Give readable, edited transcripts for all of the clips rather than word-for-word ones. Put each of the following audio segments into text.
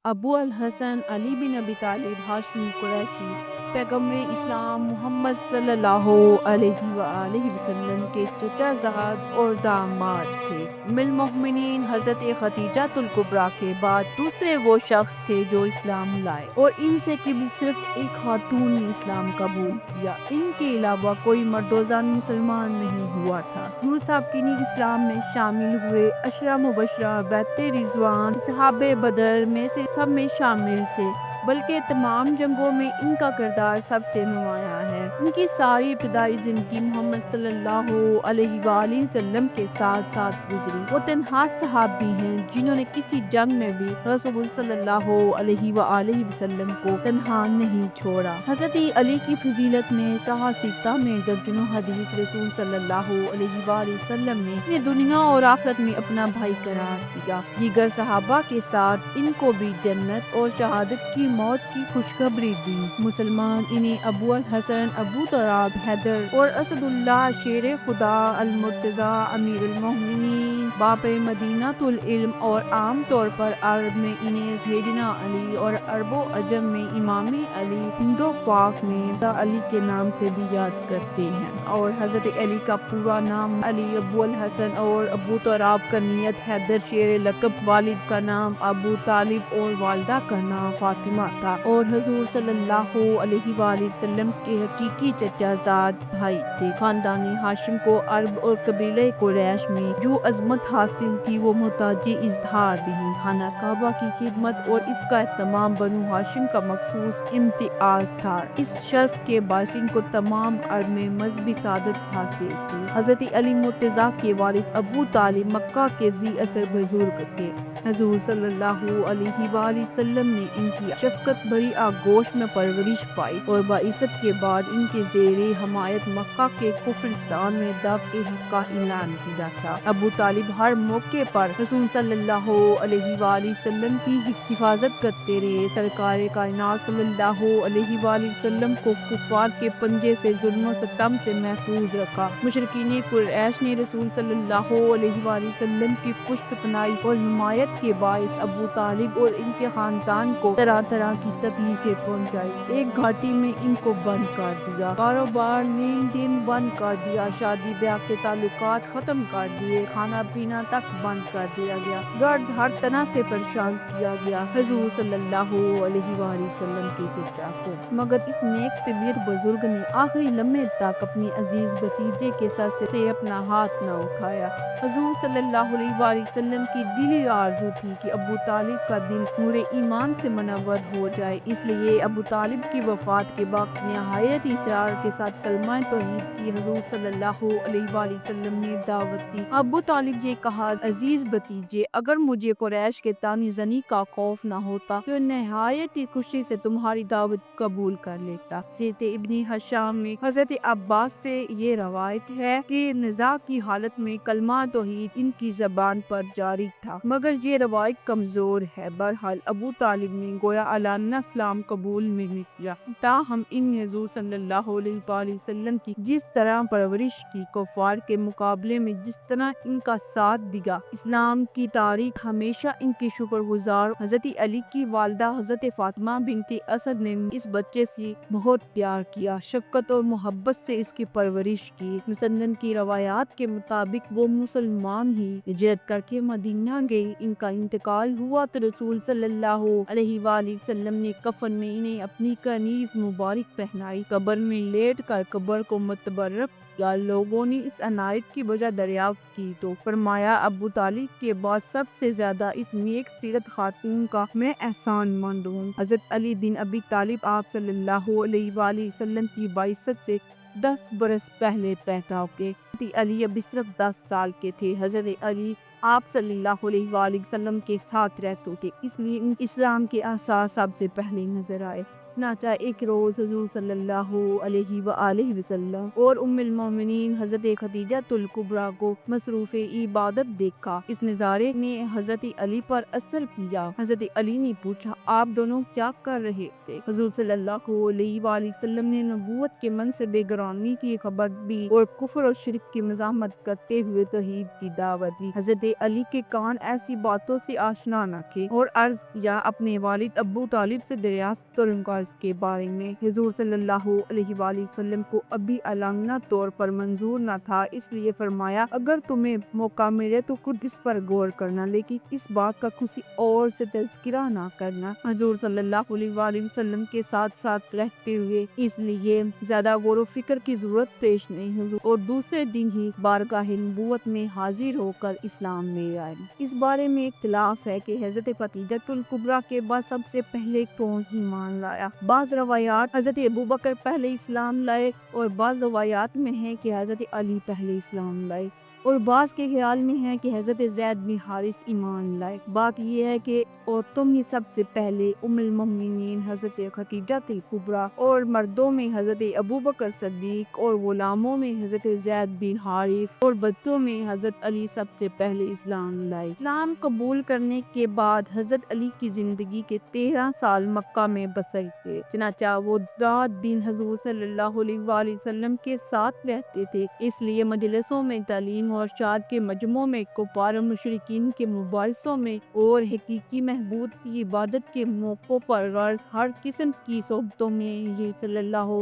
ابو الحسن علی بن ابی طالب ہاشمی قریشی پیغمبر اسلام محمد صلی اللہ علیہ وآلہ وسلم کے چچا زاد اور داماد تھے۔ ام المؤمنین حضرت خدیجہ الکبریٰ کے بعد دوسرے وہ شخص تھے جو اسلام لائے، اور ان سے قبل صرف ایک خاتون نے اسلام قبول کیا۔ ان کے علاوہ کوئی مرد و زن مسلمان نہیں ہوا تھا۔ جو سابقین اسلام میں شامل ہوئے، عشرہ مبشرہ، بیعت رضوان، اصحاب بدر میں سے سب میں شامل تھے، بلکہ تمام جنگوں میں ان کا کردار سب سے نمایاں ہے۔ ان کی ساری ابتدائی زندگی محمد صلی اللہ علیہ وآلہ وسلم کے ساتھ ساتھ گزری۔ وہ تنہا صحابی ہیں جنہوں نے کسی جنگ میں بھی رسول صلی اللہ علیہ وآلہ وسلم کو تنہا نہیں چھوڑا۔ حضرت علی کی فضیلت میں صحاح ستہ میں درجنوں حدیث رسول صلی اللہ علیہ وآلہ وسلم نے انہیں دنیا اور آخرت میں اپنا بھائی قرار دیا۔ دیگر صحابہ کے ساتھ ان کو بھی جنت اور شہادت کی موت کی خوشخبری دی۔ مسلمان انہیں ابو الحسن، ابو تراب، حیدر اور اسد اللہ، شیر خدا، المرتضیٰ، امیر المؤمنین، باب مدینۃ العلم، اور عام طور پر عرب میں انہیں سیدنا علی اور عرب و عجم میں امام علی، ہند و پاک میں علی کے نام سے بھی یاد کرتے ہیں۔ اور حضرت علی کا پورا نام علی ابو الحسن اور ابو تراب کنیت حیدر شیر لقب، والد کا نام ابو طالب اور والدہ کا نام فاطمہ تھا، اور حضور صلی اللہ علیہ وآلہ وسلم کے حقیقی چچا زاد بھائی تھے۔ خاندان ہاشم کو عرب اور قبیلہ قریش میں جو عظمت حاصل تھی وہ محتاج اظہار نہیں۔ خانہ کعبہ کی خدمت اور اس کا اہتمام بنو ہاشم کا مخصوص امتیاز تھا۔ اس شرف کے باعث ان کو تمام عرب میں مذہبی سعادت حاصل تھی۔ حضرت علی مرتضیٰ کے والد ابو طالب مکہ کے ذی اثر بزرگ تھے۔ حضور صلی اللہ علیہ وآلہ وسلم نے ان کی شفقت بھری آغوش میں پرورش پائی، اور بعثت کے بعد ان کے زیر حمایت مکہ کے کفرستان میں دعوت حق کا اعلان کیا تھا۔ ابو طالب ہر موقع پر رسول صلی اللہ علیہ وآلہ وسلم کی حفاظت کرتے رہے۔ سرکار کائنات صلی اللہ علیہ وآلہ وسلم کو کفار کے پنجے سے، ظلم و ستم سے محفوظ رکھا۔ مشرکین قریش نے رسول صلی اللہ علیہ وآلہ وسلم کی پشت پناہی اور حمایت کے باعث ابو طالب اور ان کے خاندان کو طرح طرح کی تکلیفیں پہنچائی۔ ایک گھاٹی میں ان کو بند کر دیا، کاروبار لین دین بند کر دیا، شادی بیاہ کے تعلقات ختم کر دیے، کھانا پینا تک بند کر دیا گیا، غرض ہر طرح سے پریشان کیا گیا حضور صلی اللہ علیہ وآلہ وسلم کے چچا کو۔ مگر اس نیک طبیعت بزرگ نے آخری لمحے تک اپنے عزیز بھتیجے کے سر سے اپنا ہاتھ نہ اٹھایا۔ حضور صلی اللہ علیہ وآلہ وسلم کی دلی آرزو تھی کہ ابو طالب کا دل نور ایمان سے منور ہو جائے، اس لیے ابو طالب کی وفات کے بعد نہایت اصرار کے ساتھ کلمہ توحید کی حضور صلی اللہ علیہ وآلہ وسلم نے دعوت دی۔ ابو طالب نے کہا، عزیز بھتیجے، اگر مجھے قریش کے طعنہ زنی کا خوف نہ ہوتا تو نہایت ہی خوشی سے تمہاری دعوت قبول کر لیتا۔ سیرت ابن ہشام میں حضرت عباس سے یہ روایت ہے کہ نزاع کی حالت میں کلمہ توحید ان کی زبان پر جاری تھا، مگر یہ روایت کمزور ہے۔ بہرحال ابو طالب نے گویا اعلانیہ اسلام قبول نہیں کیا، تاہم ان نے حضور صلی اللہ علیہ وآلہ وسلم کی جس طرح پرورش کی، کفار کے مقابلے میں جس طرح ان کا ساتھ دیا، اسلام کی تاریخ ہمیشہ ان کی شکر گزار۔ حضرت علی کی والدہ حضرت فاطمہ بنت اسد نے اس بچے سے بہت پیار کیا، شفقت اور محبت سے اس کی پرورش کی۔ مسند کی روایات کے مطابق وہ مسلمان ہی ہجرت کر کے مدینہ گئے۔ ان کا انتقال ہوا تو رسول صلی اللہ علیہ وآلہ وسلم نے کفن میں انہیں اپنی کنیز مبارک پہنائی، قبر میں لیٹ کر قبر کو متبرک کیا۔ لوگوں نے اس عنایت کی وجہ دریافت کی تو فرمایا، ابو طالب کے بعد سب سے زیادہ اس نیک سیرت خاتون کا میں احسان مند ہوں۔ حضرت علی بن ابی طالب آپ صلی اللہ علیہ وآلہ وسلم کی بعثت سے 10 برس پہلے پیدا ہوئے۔ حضرت علی ابھی صرف 10 سال کے تھے۔ حضرت علی آپ صلی اللہ علیہ وآلہ وسلم کے ساتھ رہتے تھے، اس لیے اسلام کے اساس سب سے پہلے نظر آئے۔ چنانچہ ایک روز حضور صلی اللہ علیہ وآلہ وسلم اور ام المومنین حضرت خدیجہ الکبریٰ کو مصروف عبادت دیکھا۔ اس نظارے نے حضرت علی پر اثر کیا۔ حضرت علی نے پوچھا، آپ دونوں کیا کر رہے تھے؟ حضور صلی اللہ علیہ وآلہ وسلم نے نبوت کے منصب گرامی کی خبر دی اور کفر اور شرک کی مذمت کرتے ہوئے توحید کی دعوت دی۔ حضرت علی کے کان ایسی باتوں سے آشنا نہ تھے اور عرض کیا، اپنے والد ابو طالب سے دریافت کروں گا اس کے بارے میں۔ حضور صلی اللہ علیہ وآلہ وسلم کو ابھی علانیہ طور پر منظور نہ تھا، اس لیے فرمایا، اگر تمہیں موقع ملے تو خود اس پر غور کرنا، لیکن اس بات کا کسی اور سے تذکرہ نہ کرنا۔ حضور صلی اللہ علیہ وآلہ وسلم کے ساتھ ساتھ رہتے ہوئے اس لیے زیادہ غور و فکر کی ضرورت پیش نہیں ہوئی اور دوسرے دن ہی بارگاہ نبوت میں حاضر ہو کر اسلام میں آئے۔ اس بارے میں اختلاف ہے کہ حضرت خدیجہ الکبریٰ کے بعد سب سے پہلے کون ایمان لایا۔ بعض روایات حضرت ابوبکر پہلے اسلام لائے اور بعض روایات میں ہے کہ حضرت علی پہلے اسلام لائے اور بعض کے خیال میں ہے کہ حضرت زید بن حارث ایمان لائے۔ بات یہ ہے کہ عورتوں میں سب سے پہلے ام المومنین حضرت خدیجہ الکبریٰ اور مردوں میں حضرت ابوبکر صدیق اور غلاموں میں حضرت زید بن حارث اور بچوں میں حضرت علی سب سے پہلے اسلام لائے۔ اسلام قبول کرنے کے بعد حضرت علی کی زندگی کے 13 سال مکہ میں بسر تھے، چنانچہ وہ رات دن حضور صلی اللہ علیہ وآلہ وسلم کے ساتھ رہتے تھے، اس لیے مجلسوں میں، تعلیم اور ارشاد کے مجمعوں میں، کفار اور مشرکین کے مباحثوں میں اور حقیقی محبوب کی عبادت کے موقعوں پر غرض ہر قسم کی صحبتوں میں یہ صلی اللہ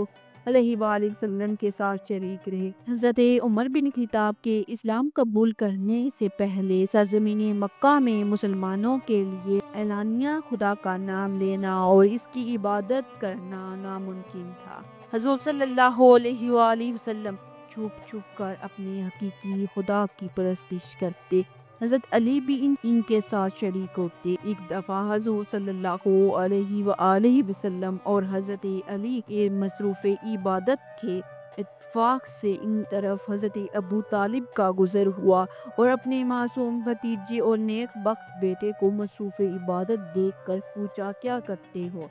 علیہ وآلہ وسلم کے ساتھ شریک رہے۔ حضرت عمر بن خطاب کے اسلام قبول کرنے سے پہلے سرزمین مکہ میں مسلمانوں کے لیے اعلانیہ خدا کا نام لینا اور اس کی عبادت کرنا ناممکن تھا۔ حضور صلی اللہ علیہ وآلہ وسلم چھپ چھپ کر اپنے حقیقی خدا کی پرستش کرتے، حضرت علی بھی ان کے ساتھ شریک ہوتے۔ ایک دفعہ حضور صلی اللہ علیہ وآلہ وسلم اور حضرت علی کے مصروف عبادت کے اتفاق سے ان طرف حضرت ابو طالب کا گزر ہوا اور اپنے معصوم بھتیجے اور نیک بخت بیٹے کو مصروف عبادت دیکھ کر پوچھا، کیا کرتے ہو؟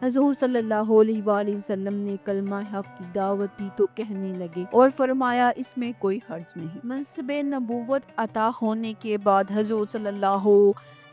حضور صلی اللہ علیہ وآلہ وسلم نے کلمہ حق کی دعوت دی تو کہنے لگے اور فرمایا، اس میں کوئی حرج نہیں۔ منصب نبوت عطا ہونے کے بعد حضور صلی اللہ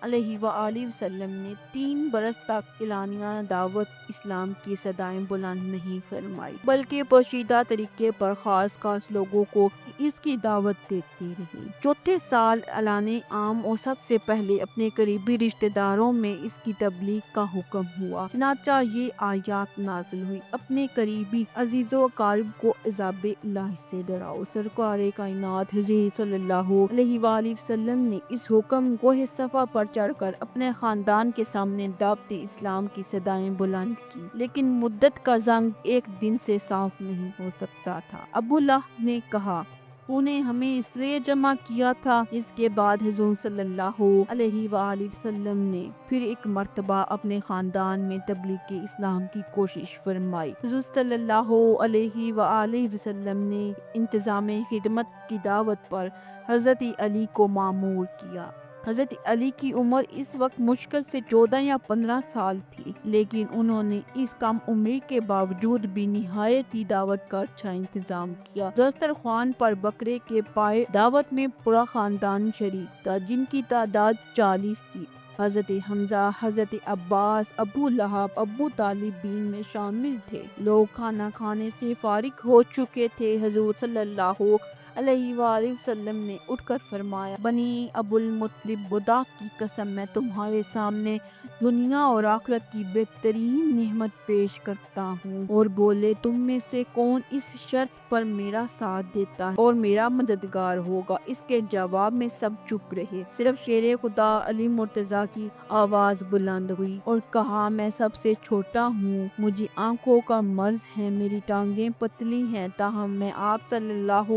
علیہ وآلہ وسلم نے 3 برس تک اعلانیہ دعوت اسلام کی صدائیں بلند نہیں فرمائی، بلکہ پوشیدہ طریقے پر خاص خاص لوگوں کو اس کی دعوت دیتی رہی۔ چوتھے سال اعلان عام اور سب سے پہلے اپنے قریبی رشتہ داروں میں اس کی تبلیغ کا حکم ہوا، چنانچہ یہ آیات نازل ہوئی، اپنے قریبی عزیز و اقارب کو عذاب الہ سے ڈراؤ۔ سرکار کائنات حضرت صلی اللہ علیہ وآلہ وسلم نے اس حکم کوہ صفا پر چڑھ کر اپنے خاندان کے سامنے دعوت اسلام کی صدائیں بلند کی، لیکن مدت کا زنگ ایک دن سے صاف نہیں ہو سکتا تھا۔ ابو لہب نے کہا، تو نے ہمیں اس لیے جمع کیا تھا۔ اس کے بعد حضور صلی اللہ علیہ وآلہ وسلم نے پھر ایک مرتبہ اپنے خاندان میں تبلیغ اسلام کی کوشش فرمائی۔ حضور صلی اللہ علیہ وآلہ وسلم نے انتظام خدمت کی دعوت پر حضرت علی کو مامور کیا۔ حضرت علی کی عمر اس وقت مشکل سے 14 یا 15 سال تھی، لیکن انہوں نے اس کم عمری کے باوجود بھی نہایت ہی دعوت کا اچھا انتظام کیا۔ دسترخوان پر بکرے کے پائے دعوت میں پورا خاندان شریک تھا، جن کی تعداد 40 تھی۔ حضرت حمزہ، حضرت عباس، ابو لہب، ابو طالب بھی ان میں شامل تھے۔ لوگ کھانا کھانے سے فارغ ہو چکے تھے۔ حضور صلی اللہ علیہ وآلہ وسلم نے اٹھ کر فرمایا، بنی ابو المطلب، خدا کی قسم میں تمہارے سامنے دنیا اور آخرت کی بہترین نعمت پیش کرتا ہوں، اور بولے، تم میں سے کون اس شرط پر میرا ساتھ دیتا ہے اور میرا مددگار ہوگا؟ اس کے جواب میں سب چپ رہے، صرف شیر خدا علی مرتضیٰ کی آواز بلند ہوئی اور کہا، میں سب سے چھوٹا ہوں، مجھے آنکھوں کا مرض ہے، میری ٹانگیں پتلی ہیں، تاہم میں آپ صلی اللہ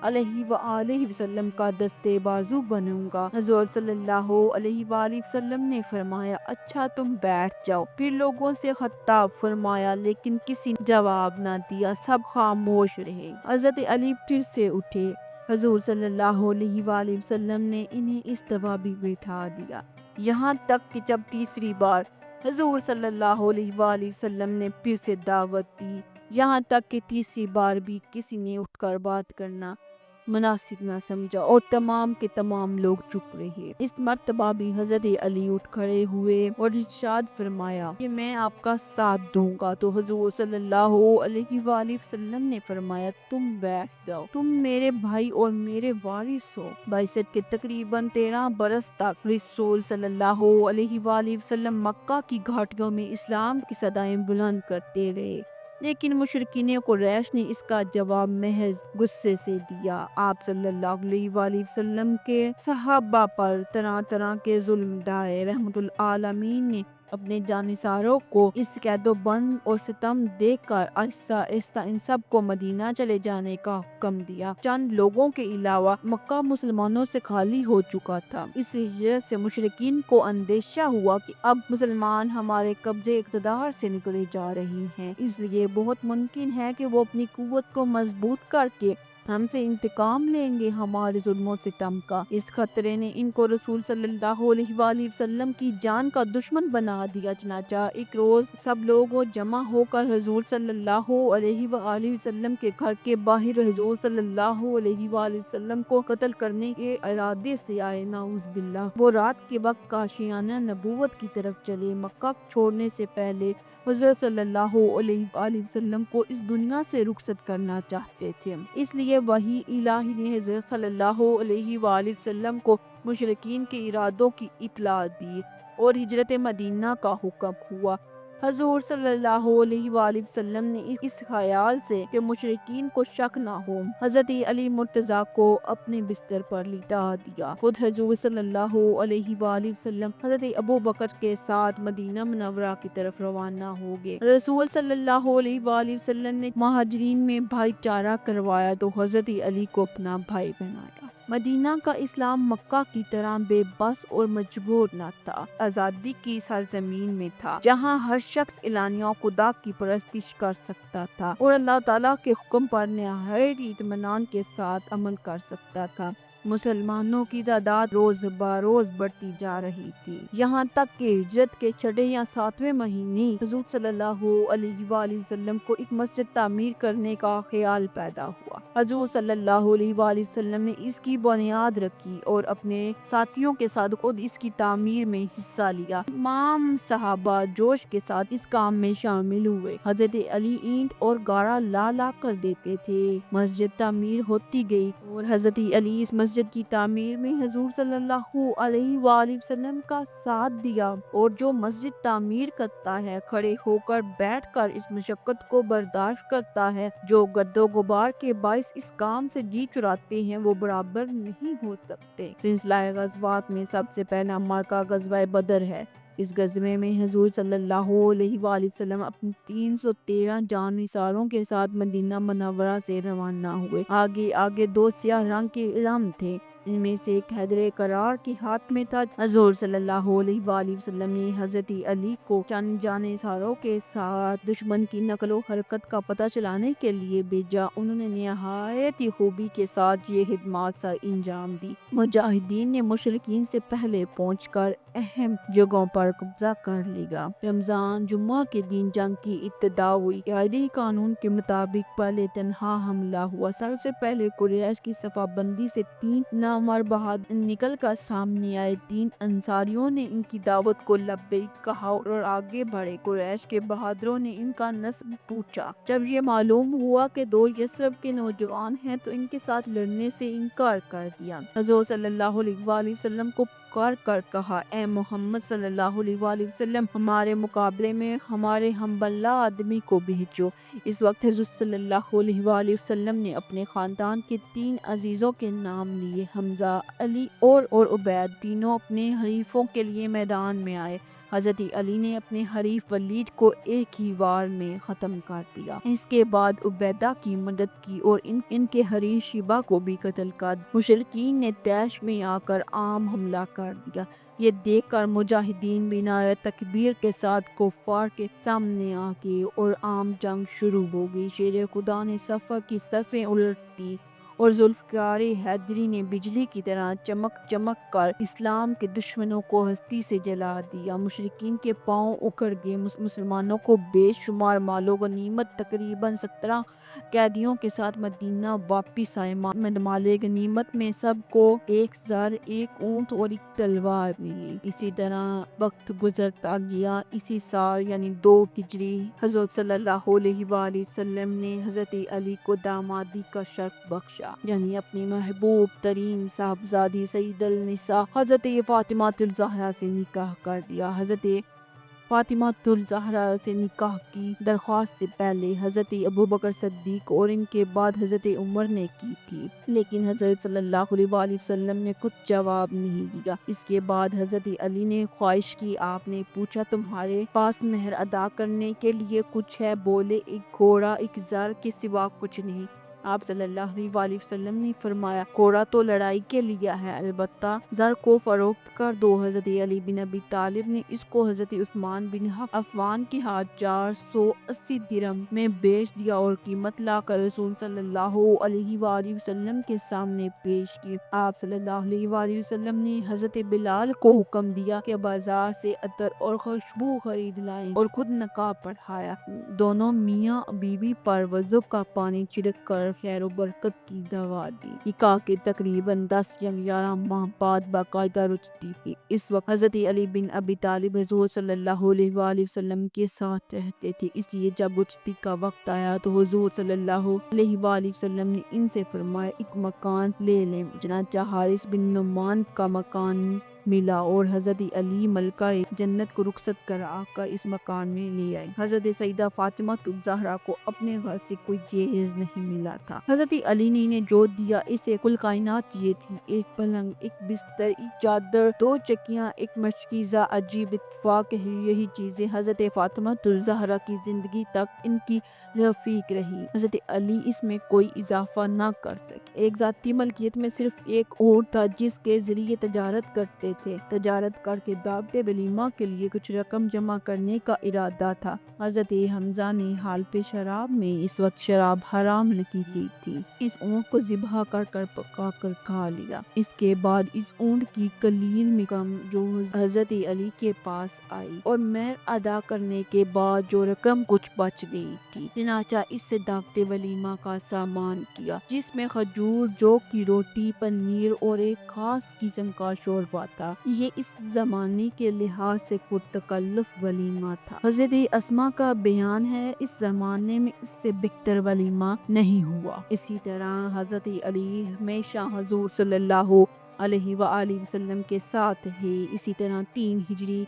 علیہ وآلہ وسلم کا دستے بازو بنوں گا۔ حضور صلی اللہ علیہ وآلہ وسلم نے فرمایا، اچھا تم بیٹھ جاؤ۔ پھر لوگوں سے خطاب فرمایا، لیکن کسی نے جواب نہ دیا، سب خاموش رہے۔ حضرت علی پھر سے اٹھے۔ حضور صلی اللہ علیہ وآلہ وسلم نے انہیں استوا بھی بٹھا دیا، یہاں تک کہ جب تیسری بار حضور صلی اللہ علیہ وآلہ وسلم نے پھر سے دعوت دی، یہاں تک کہ تیسری بار بھی کسی نے اٹھ کر بات کرنا مناسب نہ سمجھا اور تمام کے تمام لوگ چپ رہے۔ اس مرتبہ بھی حضرت علی اٹھ کھڑے ہوئے اور ارشاد فرمایا کہ میں آپ کا ساتھ دوں گا، تو حضور صلی اللہ علیہ وآلہ وسلم نے فرمایا تم بیٹھ جاؤ، تم میرے بھائی اور میرے وارث ہو۔ بعثت کے تقریباً 13 برس تک رسول صلی اللہ علیہ وآلہ وسلم مکہ کی گھاٹیوں میں اسلام کی صدائیں بلند کرتے رہے، لیکن مشرکین قریش نے اس کا جواب محض غصے سے دیا۔ آپ صلی اللہ علیہ وآلہ وسلم کے صحابہ پر طرح طرح کے ظلم ڈھائے۔ رحمت العالمین نے اپنے جانثاروں کو اس قید و بند اور ستم دیکھ کر آہستہ آہستہ ان سب کو مدینہ چلے جانے کا حکم دیا۔ چند لوگوں کے علاوہ مکہ مسلمانوں سے خالی ہو چکا تھا۔ اس ہجرت سے مشرکین کو اندیشہ ہوا کہ اب مسلمان ہمارے قبضے اقتدار سے نکلے جا رہے ہیں، اس لیے بہت ممکن ہے کہ وہ اپنی قوت کو مضبوط کر کے ہم سے انتقام لیں گے ہمارے ظلم و ستم کا۔ اس خطرے نے ان کو رسول صلی اللہ علیہ وآلہ وسلم کی جان کا دشمن بنا دیا۔ چنانچہ ایک روز سب لوگ جمع ہو کر حضور صلی اللہ علیہ وآلہ وسلم کے گھر کے باہر حضور صلی اللہ علیہ وآلہ وسلم کو قتل کرنے کے ارادے سے آئے۔ نعوذ باللہ، وہ رات کے وقت کاشیانہ نبوت کی طرف چلے۔ مکہ چھوڑنے سے پہلے حضرت صلی اللہ علیہ وآلہ وسلم کو اس دنیا سے رخصت کرنا چاہتے تھے، اس لیے وحی الہی نے حضرت صلی اللہ علیہ وآلہ وسلم کو مشرکین کے ارادوں کی اطلاع دی اور ہجرت مدینہ کا حکم ہوا۔ حضور صلی اللہ علیہ وآلہ وسلم نے اس خیال سے کہ مشرکین کو شک نہ ہو، حضرت علی مرتضیٰ کو اپنے بستر پر لٹا دیا۔ خود حضور صلی اللہ علیہ وآلہ وسلم حضرت ابوبکر کے ساتھ مدینہ منورہ کی طرف روانہ ہو گئے۔ رسول صلی اللہ علیہ وآلہ وسلم نے مہاجرین میں بھائی چارہ کروایا تو حضرت علی کو اپنا بھائی بنایا۔ مدینہ کا اسلام مکہ کی طرح بے بس اور مجبور نہ تھا، آزادی کی سرزمین میں تھا، جہاں ہر شخص اعلانیہ خدا کی پرستش کر سکتا تھا اور اللہ تعالیٰ کے حکم پر نہایت اطمینان کے ساتھ عمل کر سکتا تھا۔ مسلمانوں کی تعداد روز بروز بڑھتی جا رہی تھی، یہاں تک کہ ہجرت کے 6 یا 7ویں مہینے حضور صلی اللہ علیہ وآلہ وسلم کو ایک مسجد تعمیر کرنے کا خیال پیدا ہوا۔ حضور صلی اللہ علیہ وآلہ وسلم نے اس کی بنیاد رکھی اور اپنے ساتھیوں کے ساتھ خود اس کی تعمیر میں حصہ لیا۔ تمام صحابہ جوش کے ساتھ اس کام میں شامل ہوئے۔ حضرت علی اینٹ اور گارا لا لا کر دیتے تھے، مسجد تعمیر ہوتی گئی اور حضرت علی اس مسجد کی تعمیر میں حضور صلی اللہ علیہ وآلہ وسلم کا ساتھ دیا۔ اور جو مسجد تعمیر کرتا ہے، کھڑے ہو کر بیٹھ کر اس مشقت کو برداشت کرتا ہے، جو گرد و غبار کے باعث اس کام سے جی چراتے ہیں، وہ برابر نہیں ہو سکتے۔ سلسلہ غزوات میں سب سے پہلا معرکہ غزوہ بدر ہے۔ اس غزوے میں حضور صلی اللہ علیہ وآلہ وسلم اپنے 313 جانثاروں کے ساتھ مدینہ منورہ سے روانہ ہوئے۔ آگے آگے 2 سیاہ رنگ کے علم تھے، ان میں سے ایک حیدر کرار کے ہاتھ میں تھا۔ حضور صلی اللہ علیہ وآلہ وسلم نے حضرت علی کو چند جانثاروں کے ساتھ دشمن کی نقل و حرکت کا پتہ چلانے کے لیے بھیجا۔ انہوں نے نہایت ہی خوبی کے ساتھ یہ خدمات سر انجام دی۔ مجاہدین نے مشرکین سے پہلے پہنچ کر اہم جگہوں پر قبضہ کر لیا۔ رمضان جمعہ کے دن جنگ کی ابتدا ہوئی۔ قائدی قانون کے مطابق پہلے تنہا حملہ ہوا۔ سب سے پہلے قریش کی صفہ بندی سے 3 نامور بہادر نکل کر سامنے آئے۔ 3 انصاریوں نے ان کی دعوت کو لبیک کہا اور آگے بڑھے۔ قریش کے بہادروں نے ان کا نسب پوچھا۔ جب یہ معلوم ہوا کہ 2 یثرب کے نوجوان ہیں تو ان کے ساتھ لڑنے سے انکار کر دیا۔ حضور صلی اللہ علیہ وآلہ وسلم کو پکار کر کہا، اے محمد صلی اللہ علیہ وآلہ وسلم، ہمارے مقابلے میں ہمارے ہم بلہ آدمی کو بھیجو۔ اس وقت حضور صلی اللہ علیہ وآلہ وسلم نے اپنے خاندان کے 3 عزیزوں کے نام لیے، حمزہ، علی اور عبید۔ تینوں اپنے حریفوں کے لیے میدان میں آئے۔ حضرت علی نے اپنے حریف ولید کو ایک ہی وار میں ختم کر دیا۔ اس کے بعد عبیدہ کی مدد کی اور ان کے حریف شیبہ کو بھی قتل کر دیا۔ مشرکین نے طیش میں آ کر عام حملہ کر دیا۔ یہ دیکھ کر مجاہدین بھی نعرہ تکبیر کے ساتھ کفار کے سامنے آ گئے اور عام جنگ شروع ہو گئی۔ شیر خدا نے صفر کی صفیں الٹ دی اور ذوالفقار حیدری نے بجلی کی طرح چمک کر اسلام کے دشمنوں کو ہستی سے جلا دیا۔ مشرکین کے پاؤں اکھڑ گئے، مسلمانوں کو بے شمار مال و غنیمت تقریباً 17 قیدیوں کے ساتھ مدینہ واپس آئے۔ مال غنیمت میں سب کو 1 زر، 1 اونٹ اور 1 تلوار ملی۔ اسی طرح وقت گزرتا گیا۔ اسی سال یعنی 2 ہجری حضرت صلی اللہ علیہ وآلہ وسلم نے حضرت علی کو دامادی کا شرف بخشا، یعنی اپنی محبوب ترین صاحبزادی سید النساء حضرت فاطمہ الزہرا سے نکاح کر دیا۔ حضرت فاطمہ الزہرا سے نکاح کی درخواست سے پہلے حضرت ابوبکر صدیق اور ان کے بعد حضرت عمر نے کی تھی، لیکن حضرت صلی اللہ علیہ وآلہ وسلم نے کچھ جواب نہیں دیا۔ اس کے بعد حضرت علی نے خواہش کی۔ آپ نے پوچھا تمہارے پاس مہر ادا کرنے کے لیے کچھ ہے؟ بولے 1 گھوڑا 1 زر کے سوا کچھ نہیں۔ آپ صلی اللہ علیہ وآلہ وسلم نے فرمایا گھوڑا تو لڑائی کے لیے ہے، البتہ زر کو فروخت کر دو۔ حضرت علی بن ابی طالب نے اس کو حضرت عثمان بن عفان کے ہاتھ 480 درہم میں بیچ دیا اور قیمت لا کر رسول صلی اللہ علیہ وآلہ وسلم کے سامنے پیش کی۔ آپ صلی اللہ علیہ وآلہ وسلم نے حضرت بلال کو حکم دیا کہ بازار سے عطر اور خوشبو خرید لائیں اور خود نکاح پڑھایا۔ دونوں میاں بیوی پر وضو کا پانی چھڑک کر خیر و برکت کی دعا دی۔ نکاح کے تقریباً 10 یا 11 ماہ بعد باقاعدہ رخصتی تھی۔ اس وقت حضرت علی بن ابی طالب حضور صلی اللہ علیہ وآلہ وسلم کے ساتھ رہتے تھے، اس لیے جب رخصتی کا وقت آیا تو حضور صلی اللہ علیہ وآلہ وسلم نے ان سے فرمایا 1 مکان لے لیں۔ چنانچہ حارث بن نعمان کا مکان ملا اور حضرت علی ملکہ جنت کو رخصت کرا کر اس مکان میں لے آئے۔ حضرت سیدہ فاطمہ الزہرا کو اپنے گھر سے کوئی جہیز نہیں ملا تھا۔ حضرت علی نے انہیں جو دیا اسے کل کائنات یہ تھی، 1 پلنگ، 1 بستر، 1 چادر، 2 چکیاں، 1 مشکیزہ۔ عجیب اتفاق ہے، یہی چیزیں حضرت فاطمہ الزہرا کی زندگی تک ان کی رفیق رہی۔ حضرت علی اس میں کوئی اضافہ نہ کر سکے۔ ایک ذاتی ملکیت میں صرف 1 اونٹ تھا جس کے ذریعے تجارت کرتے تھے۔ تجارت کر کے دعوت ولیمہ کے لیے کچھ رقم جمع کرنے کا ارادہ تھا۔ حضرت حمزہ نے حلب شراب میں اس وقت شراب حرام لگی کی تھی۔ اس اونٹ کو ذبح کر پکا کر کھا لیا۔ اس کے بعد اس اونٹ کی قلیل رقم جو حضرت علی کے پاس آئی اور مہر ادا کرنے کے بعد جو رقم کچھ بچ گئی تھی، چنانچہ اس سے دعوت ولیمہ کا سامان کیا، جس میں کھجور، جو کی روٹی، پنیر اور ایک خاص قسم کا شوربہ تھا۔ یہ اس زمانے کے لحاظ سے پرتکلف ولیمہ تھا۔ حضرت اسماء کا بیان ہے اس زمانے میں اس سے بہتر ولیمہ نہیں ہوا۔ اسی طرح حضرت علی ہمیشہ حضور صلی اللہ علیہ وآلہ وسلم کے ساتھ ہے۔ اسی طرح 3 ہجری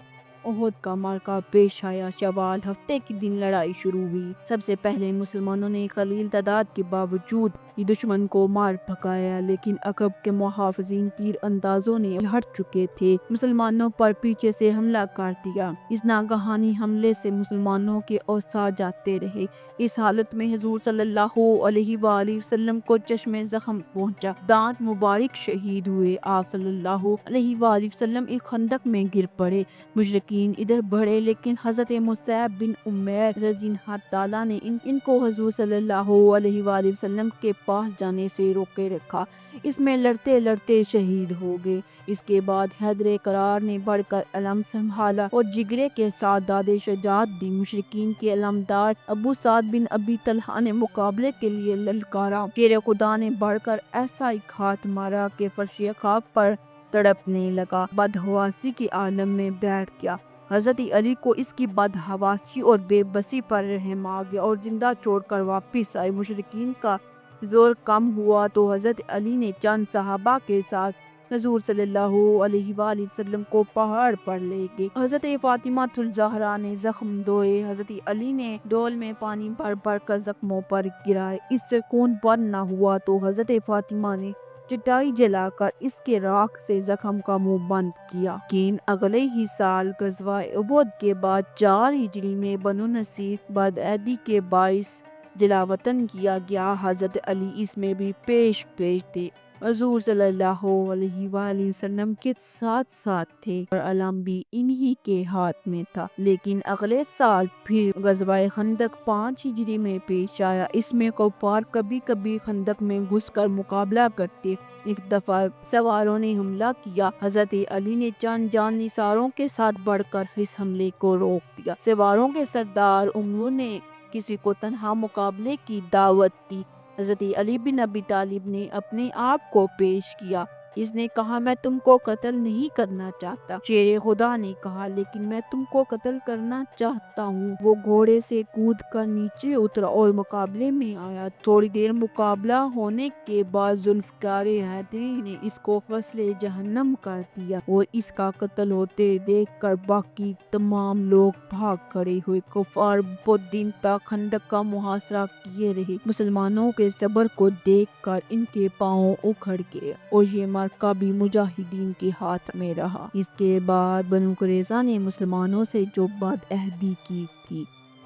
احد کا معرکہ پیش آیا۔ شوال ہفتے کے دن لڑائی شروع ہوئی۔ سب سے پہلے مسلمانوں نے قلیل تعداد کے باوجود دشمن کو مار بھگایا، لیکن عقب کے محافظین تیر اندازوں نے ہٹ چکے تھے، مسلمانوں پر پیچھے سے حملہ کر دیا۔ اس ناگہانی حملے سے مسلمانوں کے اوساع جاتے رہے۔ اس حالت میں حضور صلی اللہ علیہ وآلہ وسلم کو چشم زخم پہنچا، دانت مبارک شہید ہوئے۔ آپ صلی اللہ علیہ وآلہ وسلم ایک خندق میں گر پڑے۔ مشرکین ادھر بڑھے لیکن حضرت مصعب بن عمیر رضی اللہ تعالیٰ نے ان کو حضور صلی اللہ علیہ وآلہ وسلم کے پاس جانے سے روکے رکھا۔ اس میں لڑتے لڑتے شہید ہو گئے۔ اس کے بعد حیدر کرار نے بڑھ کر علم سنبھالا اور جگرے کے ساتھ داد شجاعت دی۔ مشرکین کے علمدار ابو سعد بن ابی طلحہ نے مقابلے کے لیے للکارا۔ شیر خدا نے بڑھ کر ایسا ایک ہاتھ مارا کہ فرش خاک پر تڑپنے لگا، بدحواسی کے عالم میں بیٹھ گیا۔ حضرت علی کو اس کی بدحواسی اور بے بسی پر رحم آ گیا اور زندہ چھوڑ کر واپس آئے۔ مشرکین کا زور کم ہوا تو حضرت علی نے چند صحابہ کے ساتھ حضور صلی اللہ علیہ وآلہ وسلم کو پہاڑ پر لے گئے۔ حضرت فاطمہ الزہرا نے زخم دھوئے۔ حضرت علی نے ڈول میں پانی بھر بھر کر زخموں پر گرائے۔ اس سے خون بند نہ ہوا تو حضرت فاطمہ نے چٹائی جلا کر اس کے راکھ سے زخم کا منہ بند کیا۔ لیکن اگلے ہی سال غزوہ احد کے بعد 4 ہجری میں بنو نصیر بدعہدی کے باعث جلاوطن کیا گیا۔ حضرت علی اس میں بھی پیش تھے۔ حضور صلی اللہ علیہ وآلہ وسلم کے ساتھ ساتھ تھے اور علم بھی انہی کے ہاتھ میں تھا۔ لیکن اگلے سال پھر غزوہ خندق 5 ہجری میں پیش آیا۔ اس میں کفار کبھی کبھی خندق میں گھس کر مقابلہ کرتے۔ ایک دفعہ سواروں نے حملہ کیا۔ حضرت علی نے چند جان نثاروں کے ساتھ بڑھ کر اس حملے کو روک دیا۔ سواروں کے سردار عمرو نے کسی کو تنہا مقابلے کی دعوت دی۔ حضرت علی بن ابی طالب نے اپنے آپ کو پیش کیا۔ اس نے کہا میں تم کو قتل نہیں کرنا چاہتا۔ شیر خدا نے کہا لیکن میں تم کو قتل کرنا چاہتا ہوں۔ وہ گھوڑے سے کود کر نیچے اترا اور مقابلے میں آیا۔ تھوڑی دیر مقابلہ ہونے کے بعد ذوالفقار حیدری نے اس کو وصل جہنم کر دیا اور اس کا قتل ہوتے دیکھ کر باقی تمام لوگ بھاگ کھڑے ہوئے۔ کفار بہت دن تک خندق کا محاصرہ کیے رہے۔ مسلمانوں کے صبر کو دیکھ کر ان کے پاؤں اکھڑ گئے اور یہ معرکہ بھی مجاہدین کے ہاتھ میں رہا۔ اس کے بعد بنو قریظہ نے مسلمانوں سے جو بد عہدی کی تھی،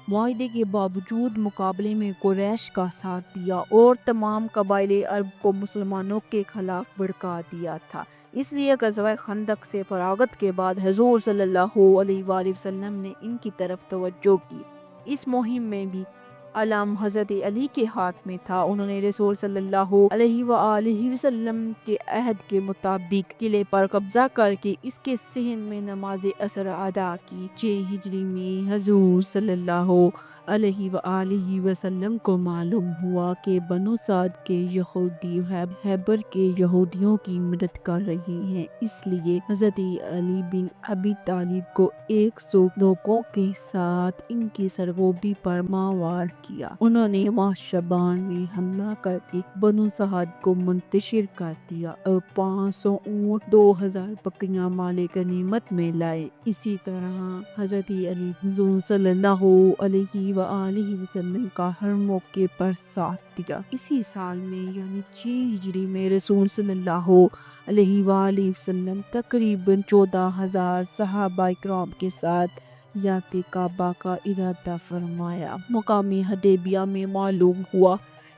معاہدے کے باوجود مقابلے میں قریش کا ساتھ دیا اور تمام قبائل عرب کو مسلمانوں کے خلاف بھڑکا دیا تھا۔ اس لیے غزوہ خندق سے فراغت کے بعد حضور صلی اللہ علیہ وآلہ وسلم نے ان کی طرف توجہ کی۔ اس مہم میں بھی علم حضرت علی کے ہاتھ میں تھا۔ انہوں نے رسول صلی اللہ علیہ وآلہ وسلم کے عہد کے مطابق قلعے پر قبضہ کر کے اس کے صحن میں نماز عصر ادا کی۔ 6 ہجری میں حضور صلی اللہ علیہ وآلہ وسلم کو معلوم ہوا کہ بنو سعد کے یہودی خیبر کے یہودیوں کی مدد کر رہے ہیں۔ اس لیے حضرت علی بن ابی طالب کو 100 لوگوں کے ساتھ ان کی سرگوبی پر ماور کیا۔ انہوں نے ماہ شعبان میں حملہ کر کے بنو سعد کو منتشر کر دیا اور 500 اونٹ 2000 بکریاں مال غنیمت میں لائے۔ اسی طرح حضرت علی حضور صلی اللہ علیہ وآلہ وسلم کا ہر موقع پر ساتھ دیا۔ اسی سال میں یعنی 6 ہجری میں رسول صلی اللہ علیہ وآلہ وسلم تقریباً 14,000 صحابہ کرام کے ساتھ یات کعبہ کا ارادہ فرمایا۔ مقام حدیبیہ میں معلوم ہوا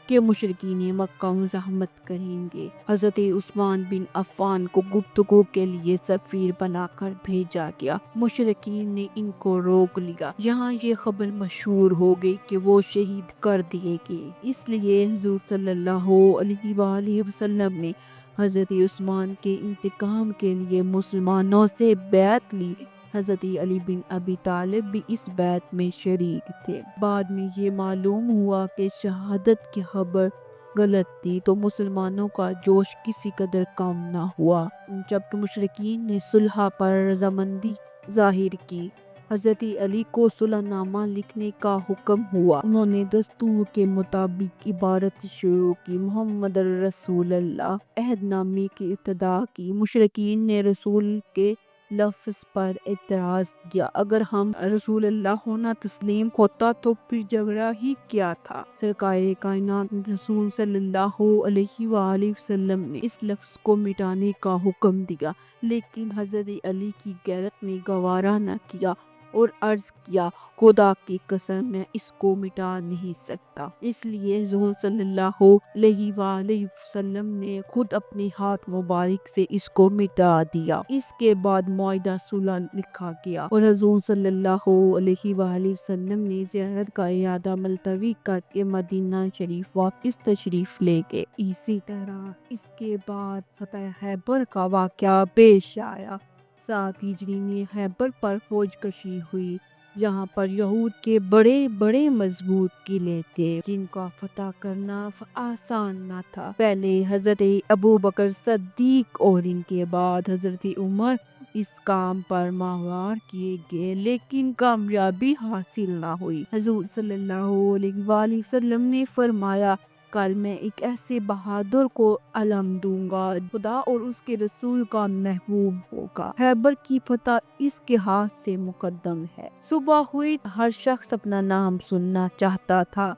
کہ مشرکین مکہ مزاحمت کریں گے۔ حضرت عثمان بن عفان کو گفتگو کے لیے سفیر بنا کر بھیجا گیا۔ مشرکین نے ان کو روک لیا۔ یہاں یہ خبر مشہور ہو گئی کہ وہ شہید کر دیے گئے۔ اس لیے حضور صلی اللہ علیہ وآلہ وسلم نے حضرت عثمان کے انتقام کے لیے مسلمانوں سے بیعت لی۔ حضرت علی بن ابی طالب بھی اس بیعت میں شریک تھے۔ بعد میں یہ معلوم ہوا کہ شہادت کی خبر غلط تھی تو مسلمانوں کا جوش کسی قدر کم نہ ہوا۔ جبکہ مشرکین نے صلح پر رضامندی ظاہر کی، حضرت علی کو صلح نامہ لکھنے کا حکم ہوا۔ انہوں نے دستور کے مطابق عبارت شروع کی، محمد رسول اللہ۔ عہد نامے کی ابتدا کی۔ مشرکین نے رسول کے لفظ پر اعتراض کیا، اگر ہم رسول اللہ ہونا تسلیم ہوتا تو پھر جھگڑا ہی کیا تھا۔ سرکار کائنات رسول صلی اللہ علیہ وآلہ وسلم نے اس لفظ کو مٹانے کا حکم دیا، لیکن حضرت علی کی غیرت نے گوارا نہ کیا اور عرض کیا خدا کی قسم میں اس کو مٹا نہیں سکتا۔ اس لیے حضور صلی اللہ علیہ وآلہ وسلم نے خود اپنے ہاتھ مبارک سے اس کو مٹا دیا۔ اس کے بعد معاہدہ صلح لکھا گیا اور حضور صلی اللہ علیہ وآلہ وسلم نے زیارت کا ارادہ ملتوی کر کے مدینہ شریف واپس تشریف لے گئے۔ اسی طرح اس کے بعد فتح خیبر کا واقعہ پیش آیا۔ 7 ہجری میں خیبر پر فوج کشی ہوئی، جہاں پر یہود کے بڑے بڑے مضبوط قلعے تھے جن کا فتح کرنا آسان نہ تھا۔ پہلے حضرت ابوبکر صدیق اور ان کے بعد حضرت عمر اس کام پر ماور کیے گئے، لیکن کامیابی حاصل نہ ہوئی۔ حضور صلی اللہ علیہ وآلہ وسلم نے فرمایا کل میں ایک ایسے بہادر کو علم دوں گا خدا اور اس کے رسول کا محبوب ہوگا۔ خیبر کی فتح اس کے ہاتھ سے مقدم ہے۔ صبح ہوئی ہر شخص اپنا نام سننا چاہتا تھا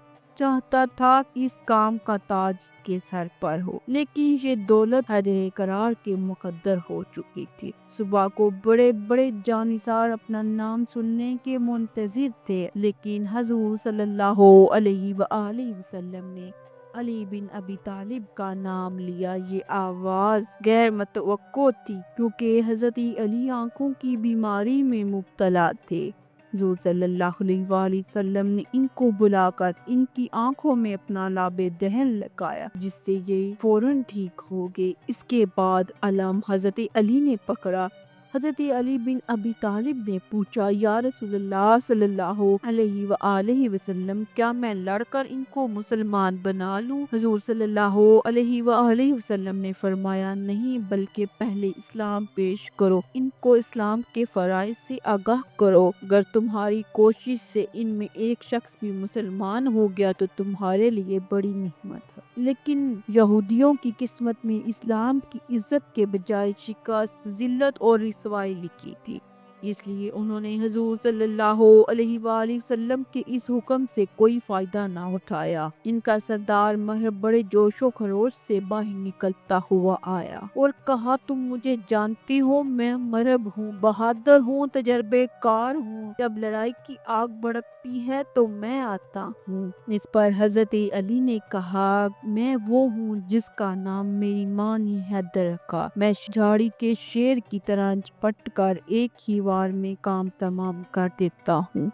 کہ اس کام کا تاج کے سر پر ہو، لیکن یہ دولت حیدر قرار کے مقدر ہو چکی تھی۔ صبح کو بڑے بڑے جانثار اپنا نام سننے کے منتظر تھے، لیکن حضور صلی اللہ علیہ وآلہ وسلم نے علی بن ابی طالب کا نام لیا۔ یہ آواز غیر متوقع تھی کیونکہ حضرت علی آنکھوں کی بیماری میں مبتلا تھے۔ حضور صلی اللہ علیہ وآلہ وسلم نے ان کو بلا کر ان کی آنکھوں میں اپنا لعاب دہن لگایا جس سے یہ فوراً ٹھیک ہو گئے۔ اس کے بعد علم حضرت علی نے پکڑا۔ حضرت علی بن ابی طالب نے پوچھا، یا رسول اللہ صلی اللہ علیہ وآلہ وسلم، کیا میں لڑ کر ان کو مسلمان بنا لوں؟ حضور صلی اللہ علیہ وآلہ وسلم نے فرمایا، نہیں، بلکہ پہلے اسلام پیش کرو، ان کو اسلام کے فرائض سے آگاہ کرو۔ اگر تمہاری کوشش سے ان میں ایک شخص بھی مسلمان ہو گیا تو تمہارے لیے بڑی نعمت ہے۔ لیکن یہودیوں کی قسمت میں اسلام کی عزت کے بجائے شکست، ذلت اور رسوائی لکھی تھی، اس لیے انہوں نے حضور صلی اللہ علیہ وآلہ وسلم کے اس حکم سے کوئی فائدہ نہ اٹھایا۔ ان کا سردار مہر بڑے جوش و خروش سے باہر نکلتا ہوا آیا اور کہا، تم مجھے جانتے ہو، میں مرب ہوں، بہادر ہوں، تجربے کار ہوں، جب لڑائی کی آگ بھڑکتی ہے تو میں آتا ہوں۔ اس پر حضرت علی نے کہا، میں وہ ہوں جس کا نام میری ماں نے حیدر رکھا، میں جھاڑی کے شیر کی طرح جھپٹ کر ایک ہی وار میں کام تمام کر دیتا ہوں۔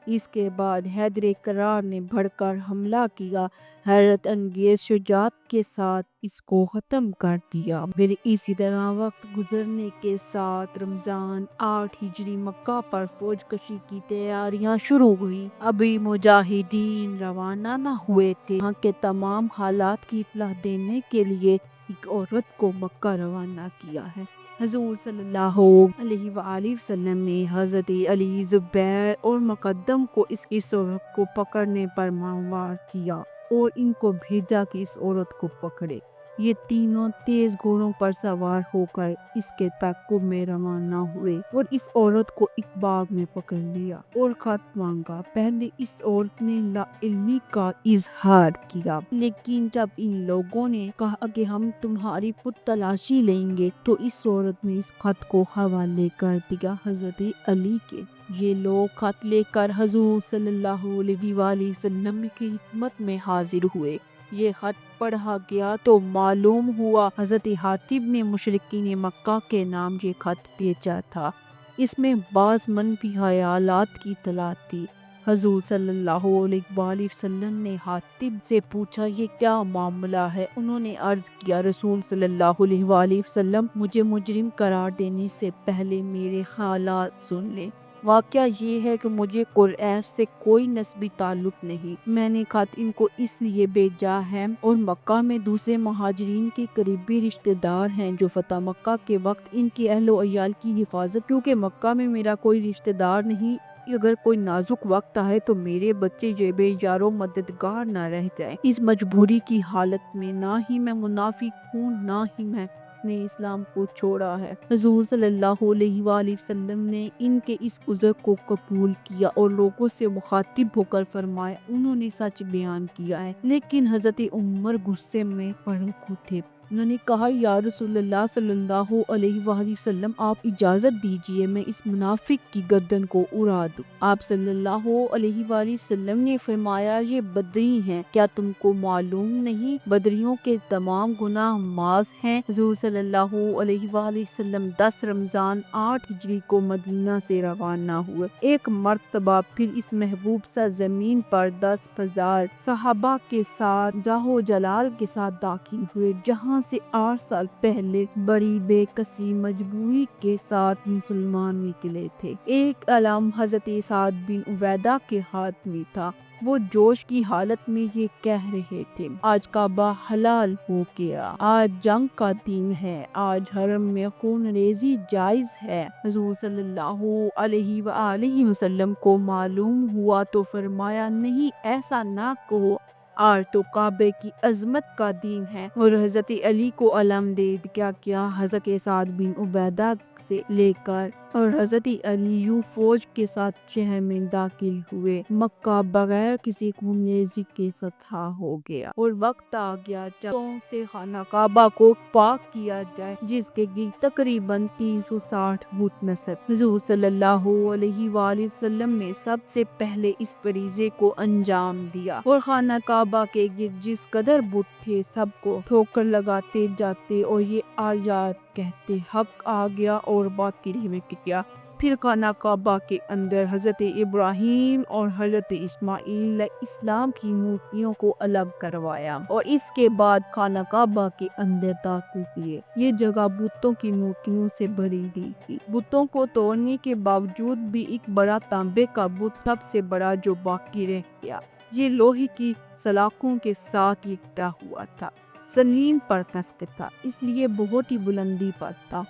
اس کے بعد حیدر کرار نے بڑھ کر حملہ کیا، حیرت انگیز شجاعت کے ساتھ اس کو ختم کر دیا۔ پھر اسی طرح وقت گزرنے کے ساتھ رمضان 8 ہجری مکہ پر فوج کشی کی تیاریاں شروع ہوئی۔ ابھی مجاہدین روانہ نہ ہوئے تھے۔ یہاں کے تمام حالات کی اطلاع دینے کے لیے ایک عورت کو مکہ روانہ کیا ہے۔ حضور صلی اللہ علیہ وآلہ وسلم نے حضرت علی، زبیر اور مقدم کو اس عورت کو پکڑنے پر مامور کیا اور ان کو بھیجا کہ اس عورت کو پکڑے۔ یہ تینوں تیز گھوڑوں پر سوار ہو کر اس کے تعاقب میں روانہ ہوئے اور اس عورت کو ایک باغ میں پکڑ لیا اور خط مانگا۔ پہلے اس عورت نے لا علمی کا اظہار کیا، لیکن جب ان لوگوں نے کہا کہ ہم تمہاری پت تلاشی لیں گے تو اس عورت نے اس خط کو حوالے کر دیا حضرت علی کے۔ یہ لوگ خط لے کر حضور صلی اللہ علیہ وآلہ وسلم کی خدمت میں حاضر ہوئے۔ یہ خط پڑھا گیا تو معلوم ہوا حضرت حاتب نے مشرکین مکہ کے نام یہ خط بھیجا تھا۔ اس میں بعض منفی خیالات کی اطلاع تھی۔ حضور صلی اللہ علیہ وآلہ وسلم نے حاتب سے پوچھا، یہ کیا معاملہ ہے؟ انہوں نے عرض کیا، رسول صلی اللہ علیہ وآلہ وسلم، مجھے مجرم قرار دینے سے پہلے میرے حالات سن لیں۔ واقعہ یہ ہے کہ مجھے قریش سے کوئی نسبی تعلق نہیں۔ میں نے خط ان کو اس لیے بھیجا ہے اور مکہ میں دوسرے مہاجرین کے قریبی رشتہ دار ہیں جو فتح مکہ کے وقت ان کی اہل و عیال کی حفاظت، کیونکہ مکہ میں میرا کوئی رشتہ دار نہیں، اگر کوئی نازک وقت آئے تو میرے بچے یہ بے یار و مددگار نہ رہ جائیں۔ اس مجبوری کی حالت میں نہ ہی میں منافق ہوں نہ ہی میں نے اسلام کو چھوڑا ہے۔ حضور صلی اللہ علیہ وآلہ وسلم نے ان کے اس عذر کو قبول کیا اور لوگوں سے مخاطب ہو کر فرمایا، انہوں نے سچ بیان کیا ہے۔ لیکن حضرت عمر غصے میں بھڑک اٹھے۔ انہوں نے کہا، یا رسول اللہ صلی اللہ علیہ وآلہ وسلم، آپ اجازت دیجئے میں اس منافق کی گردن کو اڑا دوں۔ آپ صلی اللہ علیہ وآلہ وسلم نے فرمایا، یہ بدری ہیں، کیا تم کو معلوم نہیں؟ بدریوں کے تمام گناہ معاف ہیں۔ حضور صلی اللہ علیہ وآلہ وسلم 10 رمضان 8 ہجری کو مدینہ سے روانہ ہوئے۔ ایک مرتبہ پھر اس محبوب سرزمین پر 10,000 صحابہ کے ساتھ جاہ و جلال کے ساتھ داخل ہوئے، جہاں سے 8 سال پہلے بڑی بے کسی مجبوری کے ساتھ مسلمان نکلے تھے۔ ایک علم حضرت سعد بن عبیدہ کے ہاتھ میں تھا۔ وہ جوش کی حالت میں یہ کہہ رہے تھے، آج کعبہ حلال ہو گیا، آج جنگ کا دن ہے، آج حرم میں خون ریزی جائز ہے۔ حضور صلی اللہ علیہ وآلہ وسلم کو معلوم ہوا تو فرمایا، نہیں، ایسا نہ کہو، آج تو کعبے کی عظمت کا دن ہے، اور حضرت علی کو علم دے دیا گیا۔ حضرت سعد بن عبیدہ سے لے کر اور حضرت علی یوں فوج کے ساتھ شہر میں داخل ہوئے۔ مکہ بغیر کسی خونریزی کے فتح ہو گیا اور وقت آ گیا جب سے خانہ کعبہ کو پاک کیا جائے، جس کے گرد تقریباً 360 بت نصب۔ حضور صلی اللہ علیہ وآلہ وسلم نے سب سے پہلے اس فریضے کو انجام دیا اور خانہ کعبہ کے گرد جس قدر بت تھے سب کو ٹھوکر لگاتے جاتے اور یہ آیات کہتے، حق آ گیا اور باطل میں گیا۔ پھر خانہ کعبہ کے اندر حضرت ابراہیم اور حضرت اسماعیل علیہ السلام کی مورتیوں کو الگ کروایا اور اس کے بعد خانہ کعبہ کے اندر داخل کیے۔ یہ جگہ بتوں کی مورتیوں سے بھری ہوئی تھی۔ بتوں کو توڑنے کے باوجود بھی ایک بڑا تانبے کا بت سب سے بڑا جو باقی رہ گیا، یہ لوہے کی سلاخوں کے ساتھ لپٹا ہوا تھا، سلیم پر نصب تھا، اس لیے بہت ہی بلندی پر تھا۔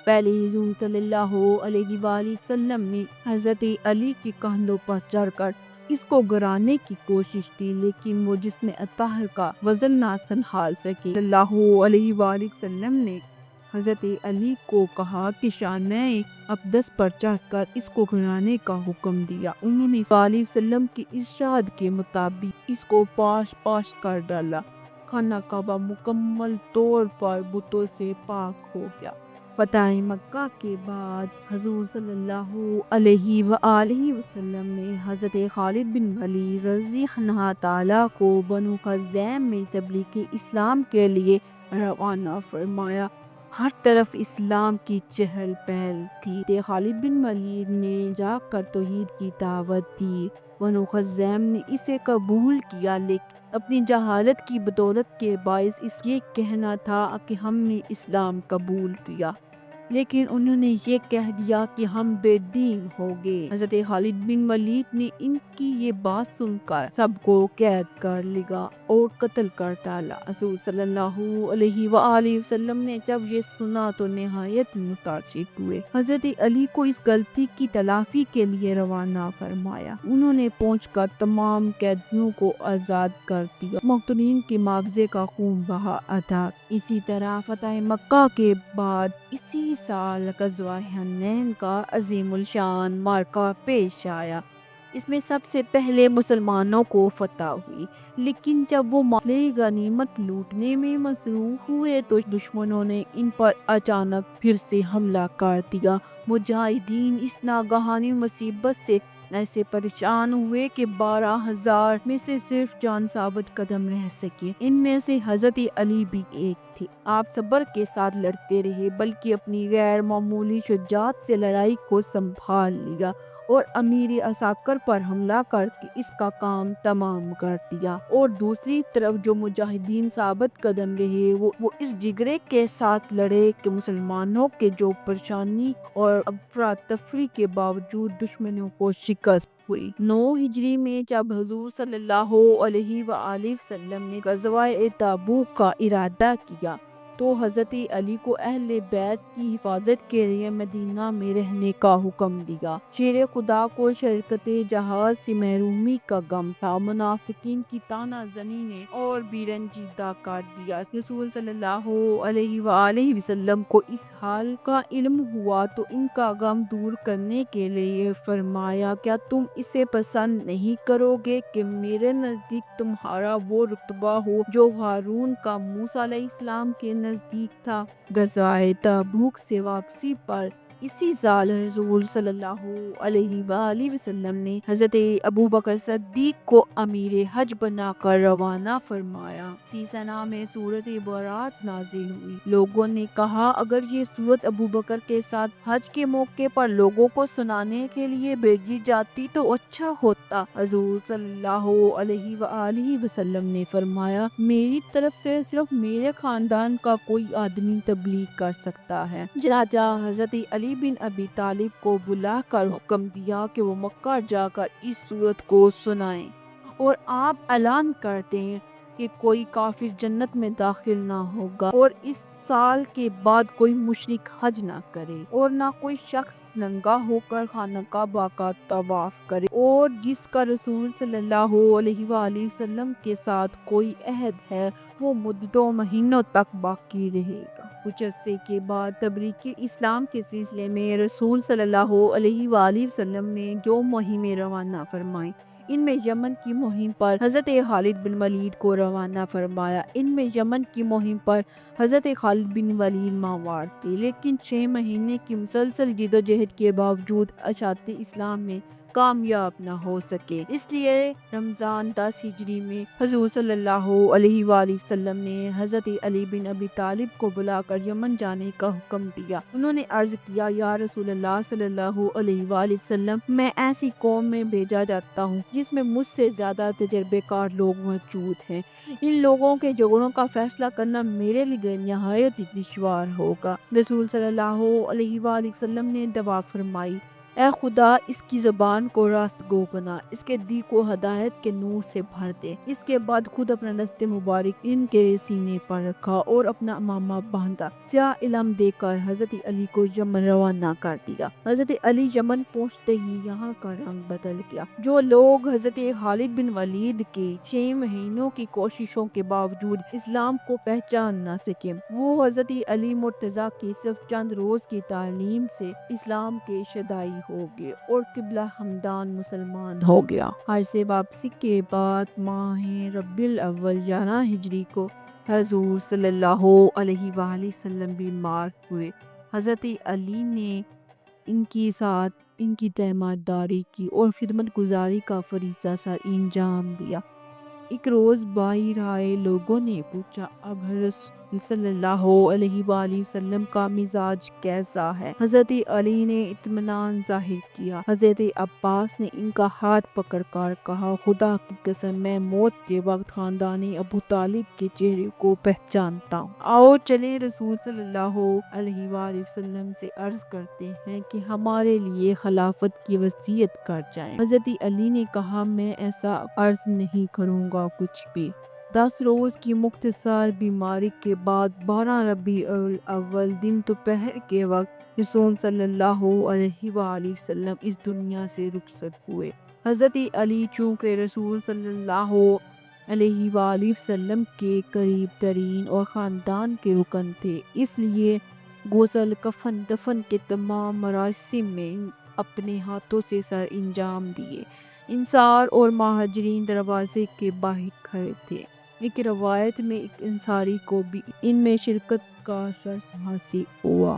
پہلے حضور صلی اللہ علیہ وآلہ وسلم نے حضرت علی کے کندھوں پر چڑھ کر اس کو گرانے کی کوشش کی، لیکن وہ جسم اطہر کا وزن نہ سنبھال سکے۔ صلی اللہ علیہ وآلہ وسلم نے حضرت علی کو کہا کہ شانہ اقدس پر چڑھ کر اس کو گرانے کا حکم دیا۔ انہوں نے صلی اللہ علیہ وسلم کی ارشاد کے مطابق اس کو پاش پاش کر ڈالا۔ خانہ کعبہ مکمل طور پر بتوں سے پاک ہو گیا۔ فتح مکہ کے بعد حضور صلی اللہ علیہ وآلہ وسلم نے حضرت خالد بن ولید رضی اللہ تعالیٰ کو بنو خزیمہ میں تبلیغ اسلام کے لیے روانہ فرمایا۔ ہر طرف اسلام کی چہل پہل تھی۔ خالد بن ولید نے جا کر توحید کی دعوت دی۔ بنو خزیمہ نے اسے قبول کیا، لیکن اپنی جہالت کی بدولت کے باعث اس یہ کہنا تھا کہ ہم نے اسلام قبول کیا، لیکن انہوں نے یہ کہہ دیا کہ ہم بے دین ہو گئے۔ حضرت خالد بن ولید نے ان کی یہ بات سن کر سب کو قید کر لیا اور قتل کر ڈالا۔ حضور صلی اللہ علیہ وآلہ وسلم نے جب یہ سنا تو نہایت متاثر ہوئے۔ حضرت علی کو اس غلطی کی تلافی کے لیے روانہ فرمایا۔ انہوں نے پہنچ کر تمام قیدیوں کو آزاد کر دیا، مقتولین کے مغازے کا خون بہا تھا۔ اسی طرح فتح مکہ کے بعد اسی سال غزوہ حنین کا عظیم الشان معرکہ پیش آیا۔ اس میں سب سے پہلے مسلمانوں کو فتح ہوئی، لیکن جب وہ مال غنیمت لوٹنے میں مصروف ہوئے تو دشمنوں نے ان پر اچانک پھر سے حملہ کر دیا۔ مجاہدین اس ناگہانی مصیبت سے ایسے پریشان ہوئے کہ 12,000 میں سے صرف جان ثابت قدم رہ سکے۔ ان میں سے حضرت علی بھی ایک تھے۔ آپ صبر کے ساتھ لڑتے رہے، بلکہ اپنی غیر معمولی شجاعت سے لڑائی کو سنبھال لیا اور امیر عساکر پر حملہ کر کے اس کا کام تمام کر دیا۔ اور دوسری طرف جو مجاہدین ثابت قدم رہے وہ اس جگرے کے ساتھ لڑے کہ مسلمانوں کے جو پریشانی اور افراتفری کے باوجود دشمنوں کو شکست ہوئی۔ 9 ہجری میں جب حضور صلی اللہ علیہ وآلہ وسلم نے غزوہ تبوک کا ارادہ کیا تو حضرت علی کو اہل بیت کی حفاظت کے لیے مدینہ میں رہنے کا حکم دیا۔ شیر خدا کو شرکت جہاد سے محرومی کا غم تھا۔ منافقین کی طعنہ زنی نے اور بھی رنجیدہ کر دیا۔ رسول صلی اللہ علیہ وآلہ وسلم کو اس حال کا علم ہوا تو ان کا غم دور کرنے کے لیے فرمایا، کیا تم اسے پسند نہیں کرو گے کہ میرے نزدیک تمہارا وہ رتبہ ہو جو ہارون کا موسیٰ علیہ السلام کے نزدیک تھا۔ غزوہ تبوک سے واپسی پر اسی سال حضور صلی اللہ علیہ وآلہ وسلم نے حضرت ابوبکر صدیق کو امیر حج بنا کر روانہ فرمایا۔ اسی سنہ میں سورۃ برات نازل ہوئی۔ لوگوں نے کہا اگر یہ سورت ابوبکر کے ساتھ حج کے موقع پر لوگوں کو سنانے کے لیے بھیجی جاتی تو اچھا ہوتا۔ حضور صلی اللہ علیہ وآلہ وسلم نے فرمایا، میری طرف سے صرف میرے خاندان کا کوئی آدمی تبلیغ کر سکتا ہے۔ چنانچہ حضرت علی بن ابی طالب کو بلا کر حکم دیا کہ وہ مکہ جا کر اس سورت کو سنائیں اور آپ اعلان کر دیں کہ کوئی کافر جنت میں داخل نہ ہوگا اور اس سال کے بعد کوئی مشرک حج نہ کرے اور نہ کوئی شخص ننگا ہو کر خانہ کعبہ کا طواف کرے اور جس کا رسول صلی اللہ علیہ وآلہ وسلم کے ساتھ کوئی عہد ہے وہ مدتوں مہینوں تک باقی رہے گا۔ کچھ عرصے کے بعد تبلیغ اسلام کے سلسلے میں رسول صلی اللہ علیہ وآلہ وسلم نے جو مہمیں روانہ فرمائیں، ان میں یمن کی مہم پر حضرت خالد بن ولید کو روانہ فرمایا۔ ان میں یمن کی مہم پر حضرت خالد بن ولید ماوار تھے، لیکن 6 مہینے کی مسلسل جدوجہد کے باوجود اشاعت اسلام میں کامیاب نہ ہو سکے۔ اس لیے رمضان 10 ہجری میں حضور صلی اللہ علیہ وآلہ وسلم نے حضرت علی بن ابی طالب کو بلا کر یمن جانے کا حکم دیا۔ انہوں نے عرض کیا، یا رسول اللہ صلی اللہ علیہ وآلہ وسلم، میں ایسی قوم میں بھیجا جاتا ہوں جس میں مجھ سے زیادہ تجربے کار لوگ موجود ہیں۔ ان لوگوں کے جھگڑوں کا فیصلہ کرنا میرے لیے نہایت دشوار ہوگا۔ رسول صلی اللہ علیہ وآلہ وسلم نے دعا فرمائی، اے خدا، اس کی زبان کو راست گو بنا، اس کے دل کو ہدایت کے نور سے بھر دے۔ اس کے بعد خود اپنا دست مبارک ان کے سینے پر رکھا اور اپنا امامہ باندھا، سیاہ علم دے کر حضرت علی کو یمن روانہ کر دیا۔ حضرت علی یمن پہنچتے ہی یہاں کا رنگ بدل گیا۔ جو لوگ حضرت خالد بن ولید کے 6 مہینوں کی کوششوں کے باوجود اسلام کو پہچان نہ سکے، وہ حضرت علی مرتضیٰ کی صرف چند روز کی تعلیم سے اسلام کے شیدائی ہو گئے اور قبلہ ہمدان مسلمان ہو گیا۔ حج سے واپسی کے بعد ماہ ربیع الاول 11 ہجری کو حضور صلی اللہ علیہ وآلہ وسلم بیمار ہوئے۔ حضرت علی نے ان کے ساتھ ان کی تیمارداری کی اور خدمت گزاری کا فریضہ سر انجام دیا۔ ایک روز باہر آئے لوگوں نے پوچھا، اب رسول صلی اللہ علیہ وآلہ وسلم کا مزاج کیسا ہے؟ حضرت علی نے اطمینان ظاہر کیا۔ حضرت عباس نے ان کا ہاتھ پکڑ کر کہا، خدا کی قسم، میں موت کے وقت خاندان ابو طالب کے چہرے کو پہچانتا ہوں۔ آؤ چلیں رسول صلی اللہ علیہ وآلہ وسلم سے عرض کرتے ہیں کہ ہمارے لیے خلافت کی وصیت کر جائیں۔ حضرت علی نے کہا، میں ایسا عرض نہیں کروں گا کچھ بھی۔ 10 روز کی مختصر بیماری کے بعد 12 ربیع الاول دن دوپہر کے وقت رسول صلی اللہ علیہ وآلہ وسلم اس دنیا سے رخصت ہوئے۔ حضرت علی چونکہ رسول صلی اللہ علیہ وآلہ وسلم کے قریب ترین اور خاندان کے رکن تھے، اس لیے غسل، کفن، دفن کے تمام مراسم میں اپنے ہاتھوں سے سر انجام دیے۔ انصار اور مہاجرین دروازے کے باہر کھڑے تھے۔ ایک روایت میں ایک انصاری کو بھی ان میں شرکت کا شرف حاصل ہوا۔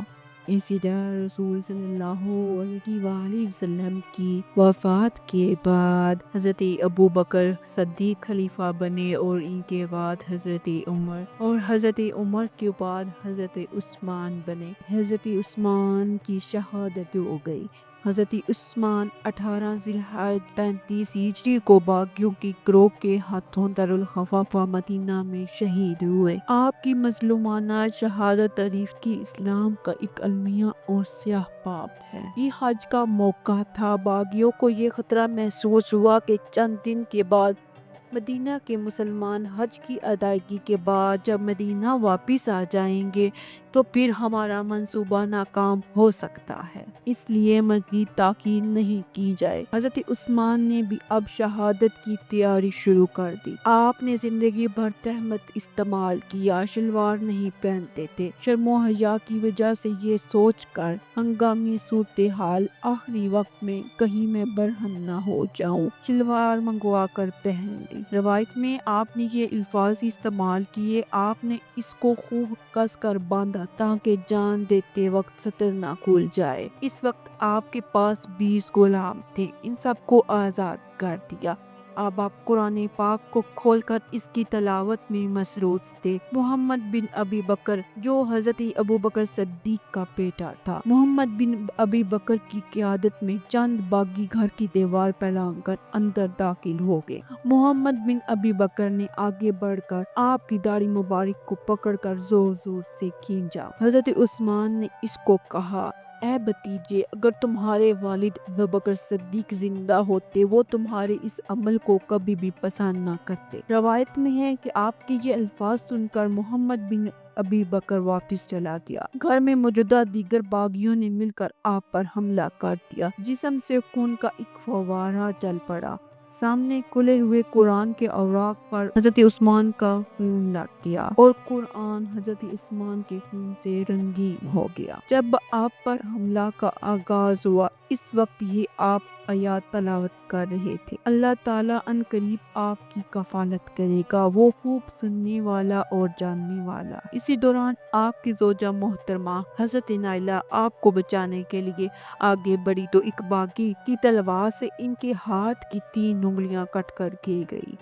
اسی طرح رسول صلی اللہ علیہ وآلہ وسلم کی وفات کے بعد حضرت ابوبکر صدیق خلیفہ بنے اور ان کے بعد حضرت عمر اور حضرت عمر کے بعد حضرت عثمان بنے۔ حضرت عثمان کی شہادت ہو گئی۔ حضرت عثمان 18 ذی الحجہ 35 ہجری کو باغیوں کی گروہ کے ہاتھوں دارالخلافہ مدینہ میں شہید ہوئے۔ آپ کی مظلومانہ شہادت تاریخ کی اسلام کا ایک المیہ اور سیاہ باب ہے۔ یہ حج کا موقع تھا۔ باغیوں کو یہ خطرہ محسوس ہوا کہ چند دن کے بعد مدینہ کے مسلمان حج کی ادائیگی کے بعد جب مدینہ واپس آ جائیں گے تو پھر ہمارا منصوبہ ناکام ہو سکتا ہے، اس لیے مزید تاخیر نہیں کی جائے۔ حضرت عثمان نے بھی اب شہادت کی تیاری شروع کر دی۔ آپ نے زندگی بھر تہمت استعمال کیا، شلوار نہیں پہنتے تھے، شرم و حیا کی وجہ سے یہ سوچ کر ہنگامی صورتحال آخری وقت میں کہیں میں برہم نہ ہو جاؤں، شلوار منگوا کر پہن لی۔ روایت میں آپ نے یہ الفاظ استعمال کیے، آپ نے اس کو خوب کس کر باندھا تاکہ جان دیتے وقت سطر نہ کھل جائے۔ اس وقت آپ کے پاس 20 غلام تھے، ان سب کو آزاد کر دیا۔ اب آپ قرآن پاک کو کھول کر اس کی تلاوت میں مصروف تھے۔ محمد بن ابی بکر جو حضرت ابوبکر صدیق کا بیٹا تھا، محمد بن ابی بکر کی قیادت میں چند باغی گھر کی دیوار پہ لانگ کر اندر داخل ہو گئے۔ محمد بن ابی بکر نے آگے بڑھ کر آپ کی داڑھی مبارک کو پکڑ کر زور زور سے کھینچا۔ حضرت عثمان نے اس کو کہا، اے بھتیجے، اگر تمہارے والد ابوبکر صدیق زندہ ہوتے وہ تمہارے اس عمل کو کبھی بھی پسند نہ کرتے۔ روایت میں ہے کہ آپ کے یہ الفاظ سن کر محمد بن ابی بکر واپس چلا گیا۔ گھر میں موجود دیگر باغیوں نے مل کر آپ پر حملہ کر دیا۔ جسم سے خون کا ایک فوارہ چل پڑا۔ سامنے کھلے ہوئے قرآن کے اوراق پر حضرت عثمان کا خون لگ گیا اور قرآن حضرت عثمان کے خون سے رنگین ہو گیا۔ جب آپ پر حملہ کا آغاز ہوا، اس وقت یہ آپ آیات تلاوت کر رہے تھے۔ اللہ تعالیٰ ان قریب آپ کی کفالت کرے گا، وہ خوب سننے والا اور جاننے والا۔ اسی دوران آپ کی زوجہ محترمہ حضرت نائلہ آپ کو بچانے کے لیے آگے بڑھی تو ایک باغی کی تلوار سے ان کے ہاتھ کی 3 انگلیاں کٹ کر گر گئی۔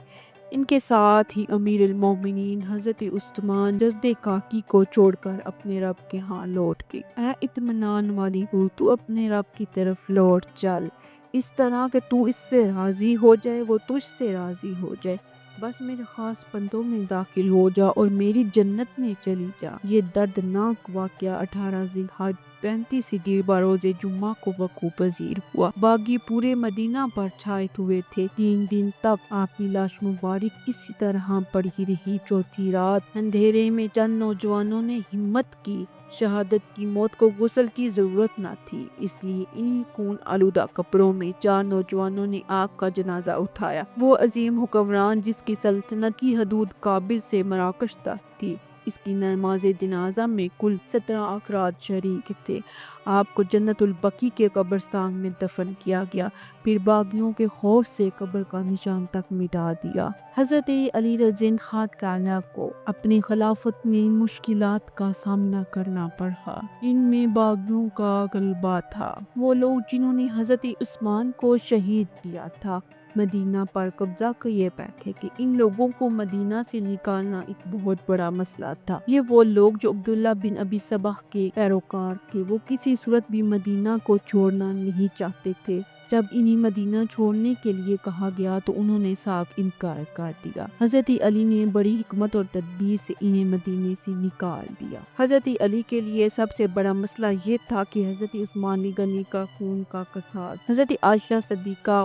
ان کے ساتھ ہی امیر المومنین حضرت عثمان جسد کاکی کو چھوڑ کر اپنے رب کے ہاں لوٹ گئی۔ اے اطمینان والی روح، تو اپنے رب کی طرف لوٹ چل، اس طرح کہ تو اس سے راضی ہو جائے، وہ تجھ سے راضی ہو جائے۔ بس میرے خاص بندوں میں داخل ہو جا اور میری جنت میں چلی جا۔ یہ دردناک واقعہ 18 ذی الحج 35 ہجری بروز جمعہ کو وقوع پذیر ہوا۔ باغی پورے مدینہ پر چھائے ہوئے تھے۔ 3 دن تک آپ کی لاش مبارک اسی طرح پڑی رہی۔ چوتھی رات اندھیرے میں چند نوجوانوں نے ہمت کی۔ شہادت کی موت کو غسل کی ضرورت نہ تھی، اس لیے انہی خون آلودہ کپڑوں میں 4 نوجوانوں نے آپ کا جنازہ اٹھایا۔ وہ عظیم حکمران جس کی سلطنت کی حدود کابل سے مراکش تک تھی، اس کی نماز جنازہ میں کل 17 افراد شریک تھے۔ آپ کو جنت البقیع کے قبرستان میں دفن کیا گیا، پھر باغیوں کے خوف سے قبر کا نشان تک مٹا دیا۔ حضرت علی رضی اللہ تعالیٰ کو اپنی خلافت میں مشکلات کا سامنا کرنا پڑا۔ ان میں باغیوں کا غلبہ تھا۔ وہ لوگ جنہوں نے حضرت عثمان کو شہید کیا تھا، مدینہ پر قبضہ کیے بیٹھے کہ ان لوگوں کو مدینہ سے نکالنا ایک بہت بڑا مسئلہ تھا۔ یہ وہ لوگ جو عبداللہ بن ابی سبح کے پیروکار تھے، وہ کسی صورت بھی مدینہ کو چھوڑنا نہیں چاہتے تھے۔ جب انہیں مدینہ چھوڑنے کے لیے کہا گیا تو انہوں نے صاف انکار کر دیا۔ حضرت علی نے بڑی حکمت اور تدبیر سے انہیں مدینے سے نکال دیا۔ حضرت علی کے لیے سب سے بڑا مسئلہ یہ تھا کہ حضرت عثمان غنی کا خون کا قصاص۔ حضرت عائشہ صدیقہ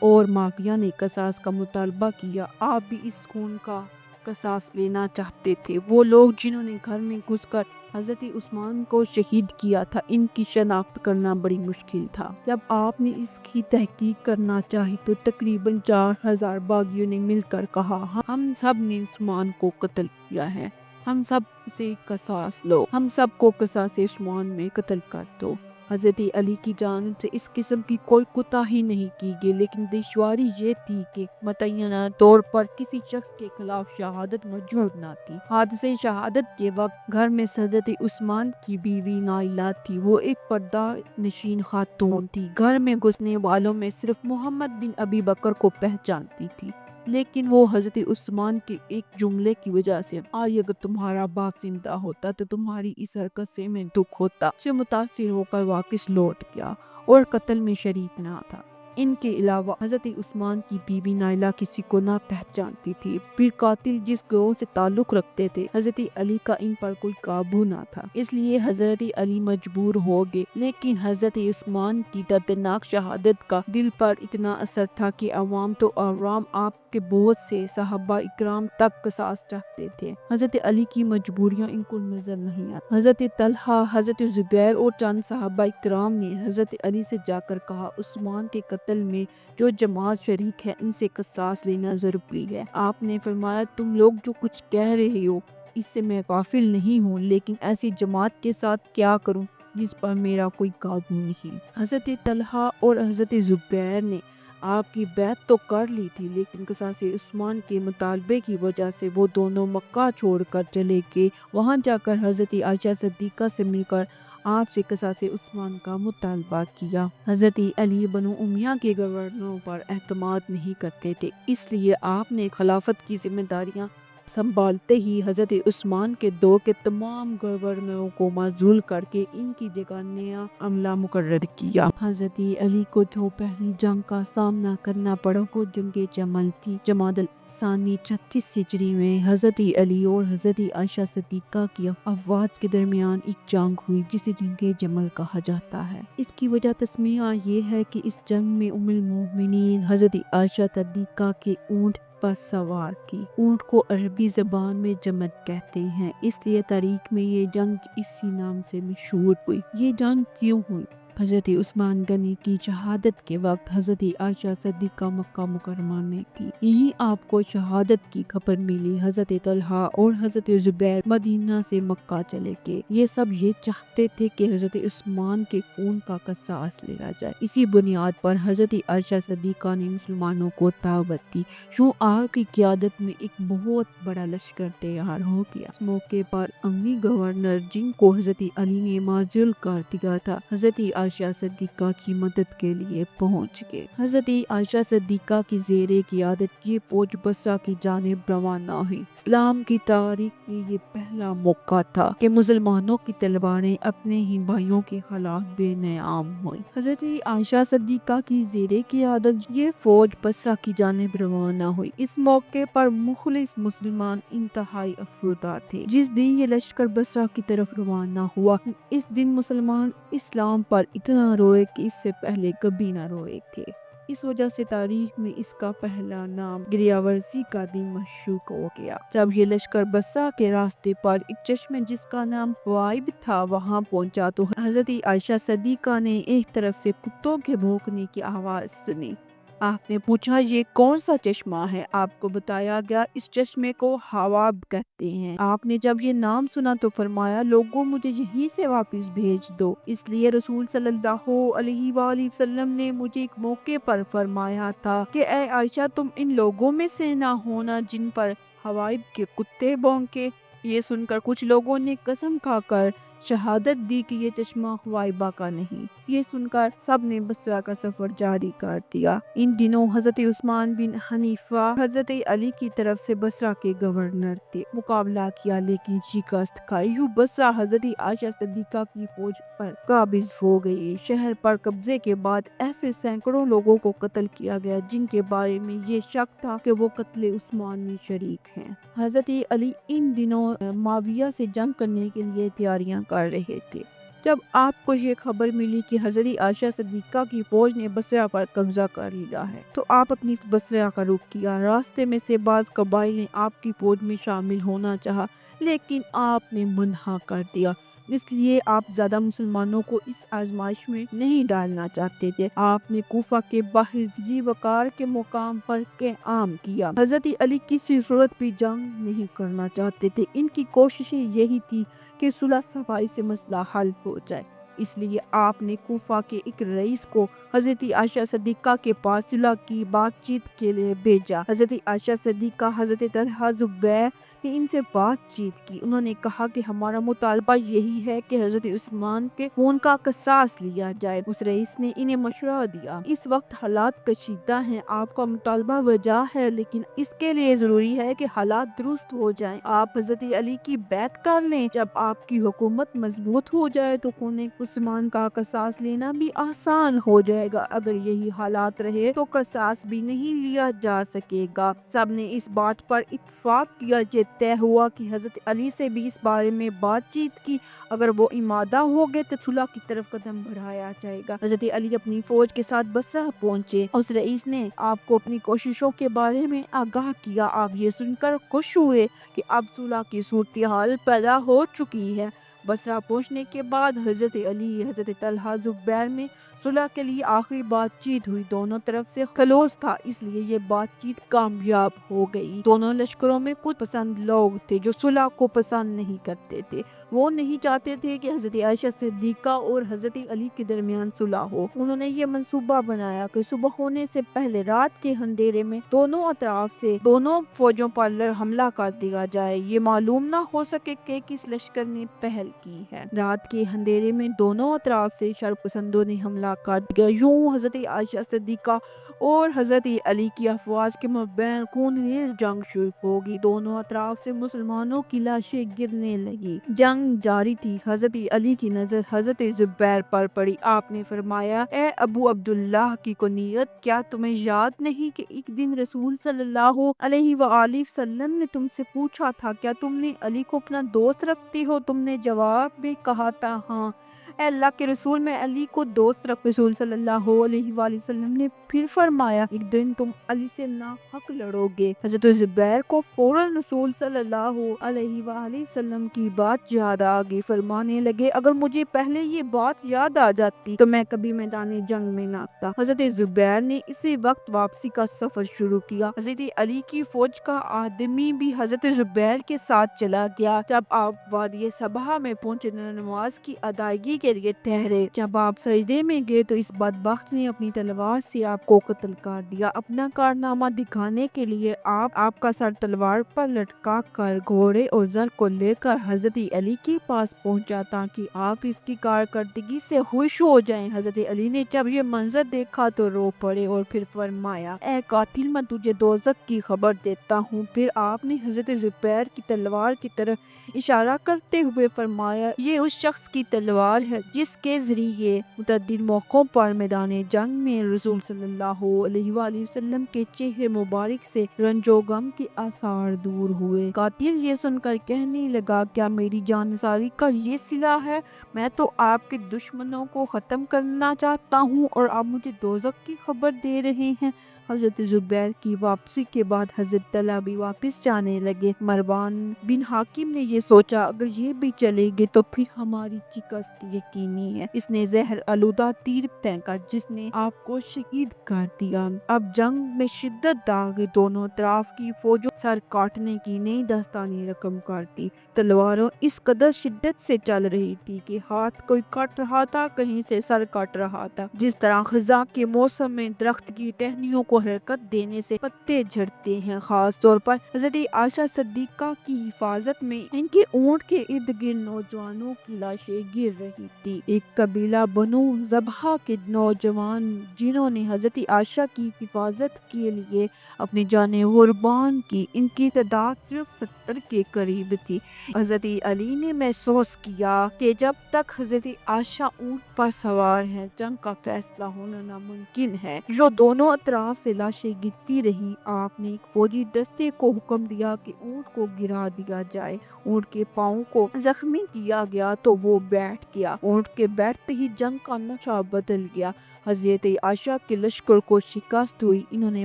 اور معاویہ نے قصاص کا مطالبہ کیا۔ آپ بھی اس خون کا قصاص لینا چاہتے تھے۔ وہ لوگ جنہوں نے گھر میں گھس کر حضرت عثمان کو شہید کیا تھا، ان کی شناخت کرنا بڑی مشکل تھا۔ جب آپ نے اس کی تحقیق کرنا چاہی تو تقریباً 4000 باغیوں نے مل کر کہا، ہم سب نے عثمان کو قتل کیا ہے، ہم سب سے قصاص لو، ہم سب کو قصاص عثمان میں قتل کر دو۔ حضرت علی کی جانب سے اس قسم کی کوئی کوتاہی نہیں کی گئی، لیکن دشواری یہ تھی کہ متعینہ طور پر کسی شخص کے خلاف شہادت موجود نہ تھی۔ حادثے شہادت کے وقت گھر میں حضرت عثمان کی بیوی نائلہ تھی۔ وہ ایک پردہ نشین خاتون تھی۔ گھر میں گھسنے والوں میں صرف محمد بن ابی بکر کو پہچانتی تھی، لیکن وہ حضرت عثمان کے ایک جملے کی وجہ سے آج اگر تمہارا باپ زندہ ہوتا تو تمہاری اس حرکت سے میں دکھ ہوتا سے متاثر ہو کر واپس لوٹ گیا اور قتل میں شریک نہ تھا۔ ان کے علاوہ حضرت عثمان کی بیوی نائلہ کسی کو نہ پہچانتی تھی۔ پھر قاتل جس گروہ سے تعلق رکھتے تھے، حضرت علی کا ان پر کوئی قابو نہ تھا، اس لیے حضرت علی مجبور ہو گئے۔ لیکن حضرت عثمان کی دردناک شہادت کا دل پر اتنا اثر تھا کہ عوام تو عوام آپ کے بہت سے صحابہ اکرام تک قصاص چاہتے تھے۔ حضرت علی کی مجبوریاں ان کو نظر نہیں آتی۔ حضرت طلحہ، حضرت زبیر اور چند صحابہ اکرام نے حضرت علی سے جا کر کہا، عثمان کے قتل میں جو جماعت شریک ہے ان سے قصاص لینا ضروری ہے۔ آپ نے فرمایا، تم لوگ جو کچھ کہہ رہے ہو اس سے میں غافل نہیں ہوں، لیکن ایسی جماعت کے ساتھ کیا کروں جس پر میرا کوئی قابو نہیں۔ حضرت طلحہ اور حضرت زبیر نے آپ کی بیعت تو کر لی تھی، لیکن قصاص عثمان کے مطالبے کی وجہ سے وہ دونوں مکہ چھوڑ کر چلے گئے۔ وہاں جا کر حضرت عائشہ صدیقہ سے مل کر آپ سے قصاص عثمان کا مطالبہ کیا۔ حضرت علی بنو امیہ کے گورنروں پر اعتماد نہیں کرتے تھے، اس لیے آپ نے خلافت کی ذمہ داریاں سنبھالتے ہی حضرت عثمان کے دور کے تمام گورنروں کو معزول کر کے ان کی جگہ نیا عملہ مقرر کیا۔ حضرت علی کو جو پہلی جنگ کا سامنا کرنا پڑا وہ جنگ جمل تھی۔ جمادی الثانی 36 ہجری میں حضرت علی اور حضرت عائشہ صدیقہ کی افواج کے درمیان ایک جنگ ہوئی جسے جنگ جمل کہا جاتا ہے۔ اس کی وجہ تسمیہ یہ ہے کہ اس جنگ میں ام المومنین حضرت عائشہ صدیقہ کے اونٹ پر سوار کی۔ اونٹ کو عربی زبان میں جمل کہتے ہیں، اس لیے تاریخ میں یہ جنگ اسی نام سے مشہور ہوئی۔ یہ جنگ کیوں ہوئی؟ حضرت عثمان غنی کی شہادت کے وقت حضرت عائشہ صدیقہ مکہ مکرمہ میں تھی۔ یہی آپ کو شہادت کی خبر ملی۔ حضرت طلحہ اور حضرت زبیر مدینہ سے مکہ چلے گئے۔ یہ سب یہ چاہتے تھے کہ حضرت عثمان کے خون کا قصاص لیا جائے۔ اسی بنیاد پر حضرت عائشہ صدیقہ نے مسلمانوں کو دعوت دی۔ یوں آپ کی قیادت میں ایک بہت بڑا لشکر تیار ہو گیا۔ اس موقع پر امی گورنر جن کو حضرت علی نے معزول کر دیا تھا، حضرت عائشہ صدیقہ کی مدد کے لیے پہنچ گئے۔ حضرت عائشہ صدیقہ کی زیر قیادت یہ فوج بصرہ کی جانب روانہ ہوئی۔ اسلام کی تاریخ میں یہ پہلا موقع تھا کہ مسلمانوں کی تلواریں اپنے ہی بھائیوں کے خلاف بے نیام ہوئی۔ حضرت عائشہ صدیقہ کی زیر قیادت یہ فوج بصرہ کی جانب روانہ ہوئی۔ اس موقع پر مخلص مسلمان انتہائی افسردہ تھے۔ جس دن یہ لشکر بصرہ کی طرف روانہ ہوا، اس دن مسلمان اسلام پر اتنا روئے کہ اس سے پہلے کبھی نہ روئے تھے۔ اس وجہ سے تاریخ میں اس کا پہلا نام گریاورزی کا دن مشہور ہو گیا۔ جب یہ لشکر بصرہ کے راستے پر ایک چشمے جس کا نام وائب تھا وہاں پہنچا تو حضرت عائشہ صدیقہ نے ایک طرف سے کتوں کے بھونکنے کی آواز سنی۔ آپ نے پوچھا یہ کون سا چشمہ ہے؟ آپ کو بتایا گیا اس چشمے کو حواب کہتے ہیں۔ آپ نے جب یہ نام سنا تو فرمایا لوگوں مجھے یہیں سے واپس بھیج دو۔ اس لیے رسول صلی اللہ علیہ وآلہ وسلم نے مجھے ایک موقع پر فرمایا تھا کہ اے عائشہ تم ان لوگوں میں سے نہ ہونا جن پر حوائب کے کتے بھونکے۔ یہ سن کر کچھ لوگوں نے قسم کھا کر شہادت دی کہ یہ چشمہ حوائبہ کا نہیں۔ یہ سن کر سب نے بصرہ کا سفر جاری کر دیا۔ ان دنوں حضرت عثمان بن حنیفہ حضرت علی کی طرف سے بصرہ کے گورنر تھے۔ مقابلہ کیا لیکن شکست کھائی۔ یوں بصرہ حضرت عائشہ صدیقہ کی فوج پر قابض ہو گئی۔ شہر پر قبضے کے بعد ایسے سینکڑوں لوگوں کو قتل کیا گیا جن کے بارے میں یہ شک تھا کہ وہ قتل عثمان میں شریک ہیں۔ حضرت علی ان دنوں معاویہ سے جنگ کرنے کے لیے تیاریاں کر رہے تھے۔ جب آپ کو یہ خبر ملی کہ حضرت عائشہ صدیقہ کی فوج نے بصرہ پر قبضہ کر لیا ہے تو آپ اپنی بصرہ کا رخ کیا۔ راستے میں سے بعض قبائل نے آپ کی فوج میں شامل ہونا چاہا لیکن آپ نے منع کر دیا، اس لیے آپ زیادہ مسلمانوں کو اس آزمائش میں نہیں ڈالنا چاہتے تھے۔ آپ نے کوفہ کے باہر ذی وقار کے مقام پر قیام کیا۔ حضرت علی کسی صورت بھی جنگ نہیں کرنا چاہتے تھے۔ ان کی کوششیں یہی تھی کہ صلح صفائی سے مسئلہ حل ہو جائے۔ اس لیے آپ نے کوفہ کے ایک رئیس کو حضرت عائشہ صدیقہ کے پاس صلح کی بات چیت کے لیے بھیجا۔ حضرت عائشہ صدیقہ حضرت طلحہ زبیر نے ان سے بات چیت کی۔ انہوں نے کہا کہ ہمارا مطالبہ یہی ہے کہ حضرت عثمان کے خون کا قصاص لیا جائے۔ اس رئیس نے انہیں مشورہ دیا اس وقت حالات کشیدہ ہیں، آپ کا مطالبہ وجہ ہے لیکن اس کے لیے ضروری ہے کہ حالات درست ہو جائیں۔ آپ حضرت علی کی بیعت کر لیں، جب آپ کی حکومت مضبوط ہو جائے تو خون عثمان کا قصاص لینا بھی آسان ہو جائے گا۔ اگر یہی حالات رہے تو قصاص بھی نہیں لیا جا سکے گا۔ سب نے اس بات پر اتفاق کیا کہ طے ہوا کہ حضرت علی سے بھی اس بارے میں بات چیت کی، اگر وہ آمادہ ہو گئے تو صلح کی طرف قدم بڑھایا جائے گا۔ حضرت علی اپنی فوج کے ساتھ بصرہ پہنچے۔ اس رئیس نے آپ کو اپنی کوششوں کے بارے میں آگاہ کیا۔ آپ یہ سن کر خوش ہوئے کہ اب صلح کی صورتحال پیدا ہو چکی ہے۔ بصرہ پہنچنے کے بعد حضرت علی حضرت طلحہ زبیر میں صلح کے لیے آخری بات چیت ہوئی۔ دونوں طرف سے خلوص تھا اس لیے یہ بات چیت کامیاب ہو گئی۔ دونوں لشکروں میں کچھ پسند لوگ تھے جو صلح کو پسند نہیں کرتے تھے۔ وہ نہیں چاہتے تھے کہ حضرت عائشہ صدیقہ اور حضرت علی کے درمیان صلح ہو۔ انہوں نے یہ منصوبہ بنایا کہ صبح ہونے سے پہلے رات کے اندھیرے میں دونوں اطراف سے دونوں فوجوں پر حملہ کر دیا جائے، یہ معلوم نہ ہو سکے کہ کس لشکر نے پہل کی ہے۔ رات کے اندھیرے میں دونوں اطراف سے شر پسندوں نے حملہ کر دیا۔ یوں حضرت عائشہ صدیقہ اور حضرت علی کی افواج کے مابین خونریز جنگ شروع ہوگی۔ دونوں اطراف سے مسلمانوں کی لاشیں گرنے لگی۔ جنگ جاری تھی۔ حضرت علی کی نظر حضرت زبیر پر پڑی۔ آپ نے فرمایا اے ابو عبداللہ کی کنیت، کیا تمہیں یاد نہیں کہ ایک دن رسول صلی اللہ علیہ وآلہ وسلم نے تم سے پوچھا تھا کیا تم نے علی کو اپنا دوست رکھتے ہو؟ تم نے جواب میں کہا تھا ہاں۔ اے اللہ کے رسول میں علی کو دوست رکھ۔ رسول صلی اللہ علیہ وآلہ وسلم نے پھر فرمایا ایک دن تم علی سے ناحق لڑو گے۔ حضرت زبیر کو فوراً رسول صلی اللہ علیہ وآلہ وسلم کی بات یاد آ گئی، فرمانے لگے اگر مجھے پہلے یہ بات یاد آ جاتی تو میں کبھی میدان جنگ میں نہ آتا۔ حضرت زبیر نے اسی وقت واپسی کا سفر شروع کیا۔ حضرت علی کی فوج کا آدمی بھی حضرت زبیر کے ساتھ چلا گیا۔ جب آپ وادی صبا میں پہنچے نماز کی ادائیگی کے لیے ٹھہرے، جب آپ سجدے میں گئے تو اس بدبخت نے اپنی تلوار سے آپ کو قتل کر دیا۔ اپنا کارنامہ دکھانے کے لیے آپ کا سر تلوار پر لٹکا کر گھوڑے اور زر کو لے کر حضرت علی کے پاس پہنچا تاکہ آپ اس کی کارکردگی سے خوش ہو جائیں۔ حضرت علی نے جب یہ منظر دیکھا تو رو پڑے اور پھر فرمایا اے قاتل میں تجھے دوزخ کی خبر دیتا ہوں۔ پھر آپ نے حضرت زبیر کی تلوار کی طرف اشارہ کرتے ہوئے فرمایا یہ اس شخص کی تلوار ہے جس کے ذریعے متعدد موقعوں پر میدان جنگ میں رسول صلی اللہ علیہ وآلہ وسلم کے چہرے مبارک سے رنج و غم کے آثار دور ہوئے۔ قاتل یہ سن کر کہنے لگا کیا میری جان نثاری کا یہ صلہ ہے؟ میں تو آپ کے دشمنوں کو ختم کرنا چاہتا ہوں اور آپ مجھے دوزخ کی خبر دے رہے ہیں۔ حضرت زبیر کی واپسی کے بعد حضرت طلحہ بھی واپس جانے لگے۔ مروان بن حاکم نے یہ سوچا اگر یہ بھی چلے گئے تو پھر ہماری شکست یقینی ہے۔ اس نے زہر آلودہ تیر پھینکا جس نے آپ کو شہید کر دیا۔ اب جنگ میں شدت آ گئی، دونوں طرف کی فوجوں سر کاٹنے کی نئی داستانی رقم کرتی۔ تلواروں اس قدر شدت سے چل رہی تھی کہ ہاتھ کوئی کاٹ رہا تھا، کہیں سے سر کاٹ رہا تھا۔ جس طرح خزاں کے موسم میں درخت کی ٹہنیوں کو حرکت دینے سے پتے جھڑتے ہیں، خاص طور پر حضرت عائشہ صدیقہ کی حفاظت میں ان کے اونٹ کے ارد گرد نوجوانوں کی لاشیں گر رہی تھی۔ ایک قبیلہ بنو ذبح کے نوجوان جنہوں نے حضرت عائشہ کی حفاظت کے لیے اپنی جانیں قربان کی، ان کی تعداد صرف 70 کے قریب تھی۔ حضرت علی نے محسوس کیا کہ جب تک حضرت عائشہ اونٹ پر سوار ہے جنگ کا فیصلہ ہونا ناممکن ہے۔ جو دونوں اطراف سے لاشیں گرتی رہی، آپ نے ایک فوجی دستے کو حکم دیا کہ اونٹ کو گرا دیا جائے۔ اونٹ کے پاؤں کو زخمی کیا گیا تو وہ بیٹھ گیا۔ اونٹ کے بیٹھتے ہی جنگ کا نقشہ بدل گیا۔ حضرت عائشہ کے لشکر کو شکست ہوئی، انہوں نے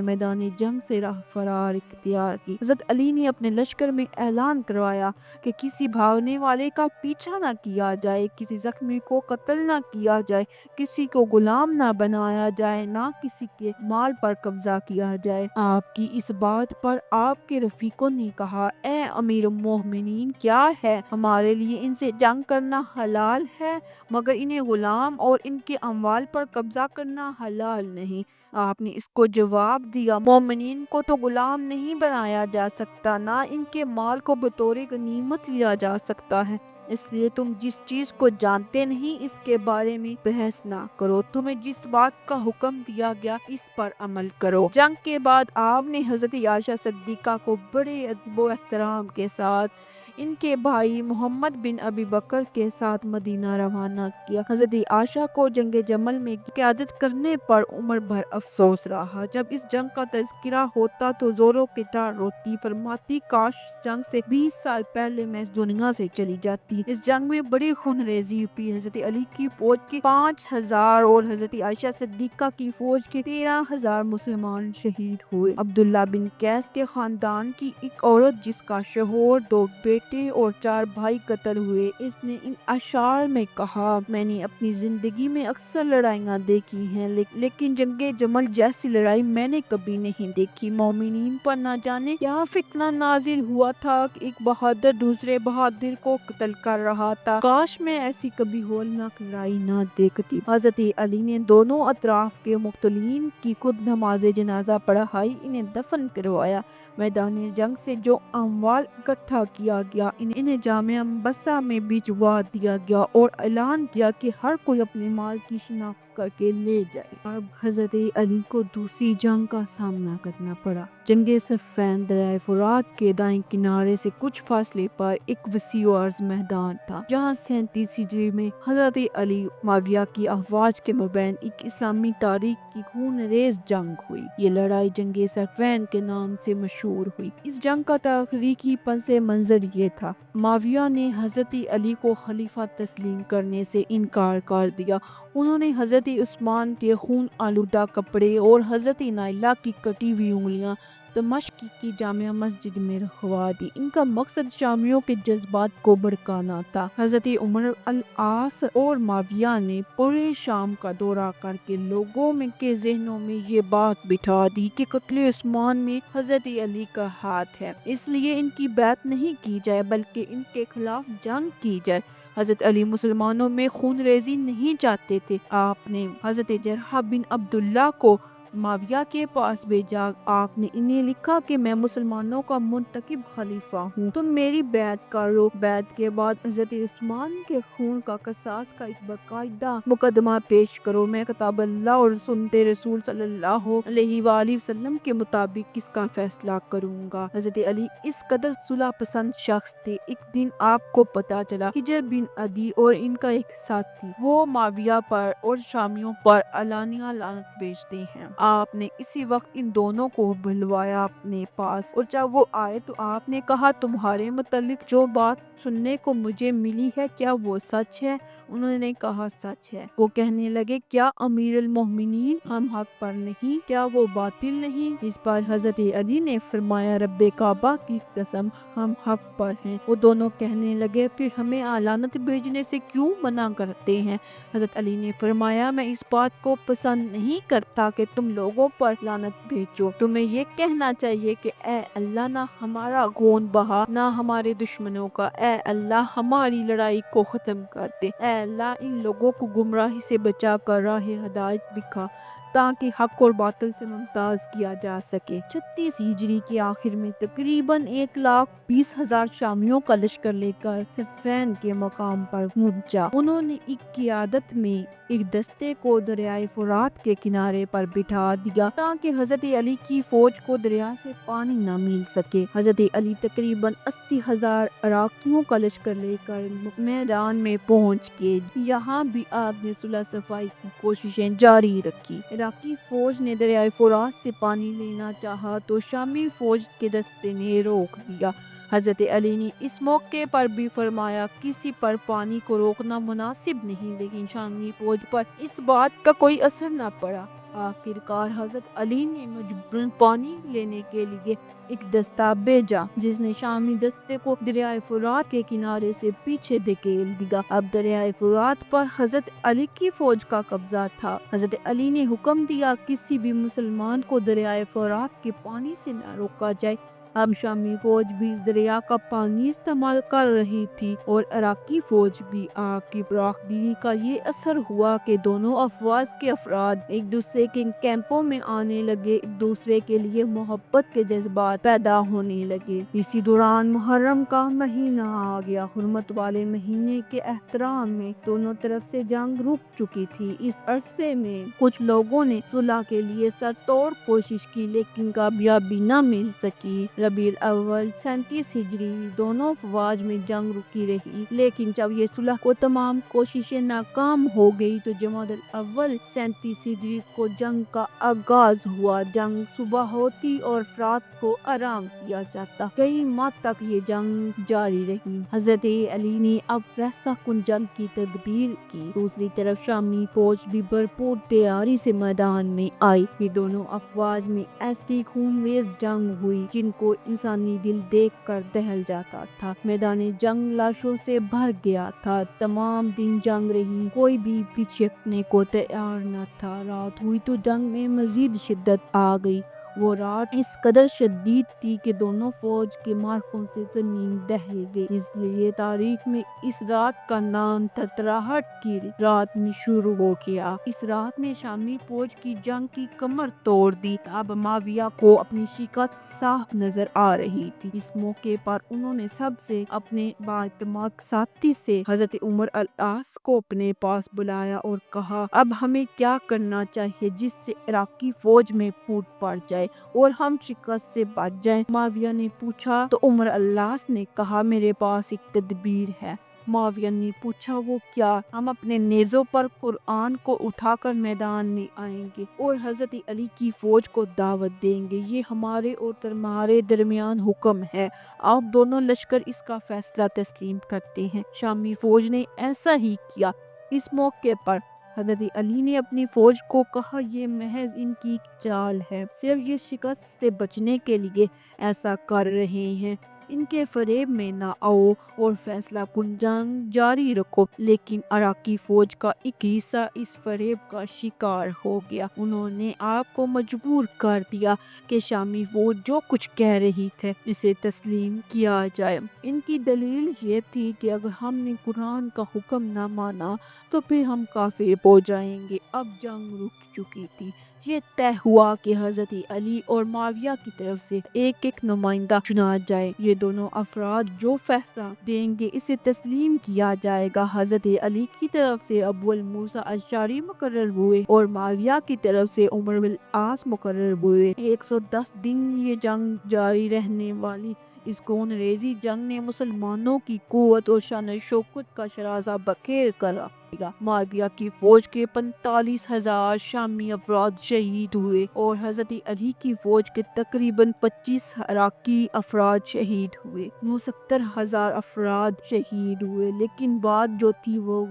میدان جنگ سے راہ فرار اختیار کی۔ حضرت علی نے اپنے لشکر میں اعلان کروایا کہ کسی بھاگنے والے کا پیچھا نہ کیا جائے، کسی زخمی کو قتل نہ کیا جائے، کسی کو غلام نہ بنایا جائے، نہ کسی کے مال پر قبضہ کیا جائے۔ آپ کی اس بات پر آپ کے رفیقوں نے کہا اے امیر المومنین کیا ہے ہمارے لیے ان سے جنگ کرنا حلال ہے مگر انہیں غلام اور ان کے اموال پر قبضہ کرنا حلال نہیں۔ آپ نے اس کو جواب دیا مومنین کو تو غلام نہیں بنایا جا سکتا، نہ ان کے مال کو بطور غنیمت لیا جا سکتا ہے، اس لیے تم جس چیز کو جانتے نہیں اس کے بارے میں بحث نہ کرو، تمہیں جس بات کا حکم دیا گیا اس پر عمل کرو۔ جنگ کے بعد آپ نے حضرت عائشہ صدیقہ کو بڑے ادب و احترام کے ساتھ ان کے بھائی محمد بن ابی بکر کے ساتھ مدینہ روانہ کیا۔ حضرت عائشہ کو جنگ جمل میں قیادت کرنے پر عمر بھر افسوس رہا۔ جب اس جنگ کا تذکرہ ہوتا تو زوروں کی طرح روتی، فرماتی کاش اس جنگ سے 20 سال پہلے میں اس دنیا سے چلی جاتی۔ اس جنگ میں بڑی خون ریزی ہوئی، حضرت علی کی فوج کے 5000 اور حضرت عائشہ صدیقہ کی فوج کے 13,000 مسلمان شہید ہوئے۔ عبداللہ بن قیس کے خاندان کی ایک عورت جس کا شوہر، 2 بیٹے اور 4 بھائی قتل ہوئے، اس نے ان اشعار میں کہا میں نے اپنی زندگی میں اکثر لڑائیاں دیکھی ہیں لیکن جنگ جمل جیسی لڑائی میں نے کبھی نہیں دیکھی۔ مومنین پر نہ جانے کیا فتنہ نازل ہوا تھا کہ ایک بہادر دوسرے بہادر کو قتل کر رہا تھا، کاش میں ایسی کبھی ہولناک لڑائی نہ دیکھتی۔ حضرت علی نے دونوں اطراف کے مقتولین کی خود نماز جنازہ پڑھائی، انہیں دفن کروایا۔ میدان جنگ سے جو اموال اکٹھا کیا گیا انہیں جامعہ بصرہ میں بھجوا دیا گیا اور اعلان کیا کہ ہر کوئی اپنے مال کی شناخت کر کے لے جائے۔ اب حضرت علی کو دوسری جنگ کا سامنا کرنا پڑا۔ جنگ صفین دریائے فرات کے دائیں کنارے سے کچھ فاصلے پر ایک وسیع و عرض میدان تھا، جہاں 37 ہجری میں حضرت علی معاویہ کی افواج کے مابین ایک اسلامی تاریخ کی خون ریز جنگ ہوئی۔ یہ لڑائی جنگ صفین کے نام سے مشہور ہوئی۔ اس جنگ کا تاریخی پس منظر یہ تھا: معاویہ نے حضرت علی کو خلیفہ تسلیم کرنے سے انکار کر دیا۔ انہوں نے حضرت عثمان کے خون آلودہ کپڑے اور حضرت نائلہ کی کٹی ہوئی انگلیاں دمشق کی جامع مسجد میں رکھوا دی۔ ان کا مقصد شامیوں کے جذبات کو بھڑکانا تھا۔ حضرت عمر العاص اور معاویہ نے پورے شام کا دورہ کر کے لوگوں کے ذہنوں میں یہ بات بٹھا دی کہ قتل عثمان میں حضرت علی کا ہاتھ ہے، اس لیے ان کی بیعت نہیں کی جائے بلکہ ان کے خلاف جنگ کی جائے۔ حضرت علی مسلمانوں میں خون ریزی نہیں چاہتے تھے۔ آپ نے حضرت جرحہ بن عبداللہ کو معاویہ کے پاس بھیجا۔ آپ نے انہیں لکھا کہ میں مسلمانوں کا منتخب خلیفہ ہوں، تم میری بیعت کرو۔ بیعت کے بعد حضرت عثمان کے خون کا قصاص کا ایک باقاعدہ مقدمہ پیش کرو۔ میں کتاب اللہ اور سنت رسول صلی اللہ علیہ وآلہ وسلم کے مطابق اس کا فیصلہ کروں گا۔ حضرت علی اس قدر صلح پسند شخص تھے۔ ایک دن آپ کو پتہ چلا حجر بن عدی اور ان کا ایک ساتھی وہ معاویہ پر اور شامیوں پر علانیہ لعنت بھیجتے ہیں۔ آپ نے اسی وقت ان دونوں کو بلوایا اپنے پاس، اور جب وہ آئے تو آپ نے کہا تمہارے متعلق جو بات سننے کو مجھے ملی ہے کیا وہ سچ ہے؟ انہوں نے کہا سچ ہے۔ وہ کہنے لگے کیا امیر المومنین ہم حق پر نہیں؟ کیا وہ باطل نہیں؟ اس پر حضرت علی نے فرمایا رب کعبہ کی قسم ہم حق پر ہیں۔ وہ دونوں کہنے لگے پھر ہمیں لعنت بھیجنے سے کیوں منع کرتے ہیں؟ حضرت علی نے فرمایا میں اس بات کو پسند نہیں کرتا کہ تم لوگوں پر لعنت بھیجو۔ تمہیں یہ کہنا چاہیے کہ اے اللہ نہ ہمارا خون بہا نہ ہمارے دشمنوں کا، اے اللہ ہماری لڑائی کو ختم کر دے، اے اللہ ان لوگوں کو گمراہی سے بچا کر راہ ہدایت دکھا تاکہ حق اور باطل سے ممتاز کیا جا سکے۔ 36 ہجری کے آخر میں تقریباً 1,20,000 شامیوں کا لشکر لے کر صفین کے مقام پر پہنچا۔ انہوں نے ایک قیادت میں ایک دستے کو دریائے فرات کے کنارے پر بٹھا دیا تاکہ حضرت علی کی فوج کو دریا سے پانی نہ مل سکے۔ حضرت علی تقریباً 80,000 عراقیوں کا لشکر لے کر میدان میں پہنچ گئے۔ یہاں بھی آپ نے صلح صفائی کی کوششیں جاری رکھی۔ عراقی فوج نے دریائے فرات سے پانی لینا چاہا تو شامی فوج کے دستے نے روک دیا۔ حضرت علی نے اس موقع پر بھی فرمایا کسی پر پانی کو روکنا مناسب نہیں، لیکن شامی فوج پر اس بات کا کوئی اثر نہ پڑا۔ آخر کار حضرت علی نے مجبوراً پانی لینے کے لیے ایک دستہ بھیجا جس نے شامی دستے کو دریائے فرات کے کنارے سے پیچھے دھکیل دیا۔ اب دریائے فرات پر حضرت علی کی فوج کا قبضہ تھا۔ حضرت علی نے حکم دیا کسی بھی مسلمان کو دریائے فرات کے پانی سے نہ روکا جائے۔ اب شامی فوج بھی اس دریا کا پانی استعمال کر رہی تھی اور عراقی فوج بھی۔ آپ کی براقدری کا یہ اثر ہوا کہ دونوں افواج کے افراد ایک دوسرے کے کیمپوں میں آنے لگے، ایک دوسرے کے لیے محبت کے جذبات پیدا ہونے لگے۔ اسی دوران محرم کا مہینہ آ گیا۔ حرمت والے مہینے کے احترام میں دونوں طرف سے جنگ رک چکی تھی۔ اس عرصے میں کچھ لوگوں نے صلح کے لیے سر توڑ کوشش کی لیکن کامیابی نہ مل سکی۔ ربیع الاول 37 ہجری دونوں افواج میں جنگ رکی رہی، لیکن جب یہ صلح کو تمام کوششیں ناکام ہو گئی تو جمادی الاول 37 ہجری کو جنگ کا آغاز ہوا۔ جنگ صبح ہوتی اور رات کو آرام کیا جاتا۔ کئی ماہ تک یہ جنگ جاری رہی۔ حضرت علی نے اب فیصلہ کن جنگ کی تدبیر کی۔ دوسری طرف شامی فوج بھی بھرپور تیاری سے میدان میں آئی۔ یہ دونوں افواج میں ایسی خونریز جنگ ہوئی جن کو انسانی دل دیکھ کر دہل جاتا تھا۔ میدان جنگ لاشوں سے بھر گیا تھا۔ تمام دن جنگ رہی، کوئی بھی پیچھے ہٹنے کو تیار نہ تھا۔ رات ہوئی تو جنگ میں مزید شدت آ گئی وہ رات اس قدر شدید تھی کہ دونوں فوج کے مارکوں سے زمین دہل گئی، اس لیے تاریخ میں اس رات کا نام تھتراہٹ کی رات میں شروع ہو گیا۔ اس رات نے شامی فوج کی جنگ کی کمر توڑ دی۔ اب معاویہ کو اپنی شکست صاف نظر آ رہی تھی۔ اس موقع پر انہوں نے سب سے اپنے بااعتماد ساتھی سے حضرت عمر العاص کو اپنے پاس بلایا اور کہا اب ہمیں کیا کرنا چاہیے جس سے عراقی فوج میں پھوٹ پڑ جائے اور ہم شکست سے بچ جائیں؟ معاویہ نے پوچھا تو عمر العاص نے کہا میرے پاس ایک تدبیر ہے۔ معاویہ نے پوچھا وہ کیا؟ ہم اپنے نیزوں پر قرآن کو اٹھا کر میدان میں آئیں گے اور حضرت علی کی فوج کو دعوت دیں گے، یہ ہمارے اور تمہارے درمیان حکم ہے، آپ دونوں لشکر اس کا فیصلہ تسلیم کرتے ہیں۔ شامی فوج نے ایسا ہی کیا۔ اس موقع پر حضرت علی نے اپنی فوج کو کہا یہ محض ان کی چال ہے، صرف یہ شکست سے بچنے کے لیے ایسا کر رہے ہیں، ان کے فریب میں نہ آؤ اور فیصلہ کن جنگ جاری رکھو۔ لیکن عراقی فوج کا ایک حصہ اس فریب کا شکار ہو گیا، انہوں نے آپ کو مجبور کر دیا کہ شامی فوج جو کچھ کہہ رہی تھے اسے تسلیم کیا جائے۔ ان کی دلیل یہ تھی کہ اگر ہم نے قرآن کا حکم نہ مانا تو پھر ہم کافر ہو جائیں گے۔ اب جنگ رک چکی تھی، یہ طے ہوا کہ حضرت علی اور معاویہ کی طرف سے ایک ایک نمائندہ چنا جائے، یہ دونوں افراد جو فیصلہ دیں گے اسے تسلیم کیا جائے گا۔ حضرت علی کی طرف سے ابو موسیٰ اشعری مقرر ہوئے اور معاویہ کی طرف سے عمر بن العاص مقرر ہوئے۔ 110 دن یہ جنگ جاری رہنے والی اس خون ریزی جنگ نے مسلمانوں کی قوت اور شان و شوکت کا شراسہ بخیر کر دیا۔ معاویہ کی فوج کے 45,000 شامی افراد شہید ہوئے اور حضرت علی کی فوج کے تقریباً 25 عراقی افراد شہید ہوئے۔ 69,000 افراد شہید ہوئے، لیکن بات جو تھی وہ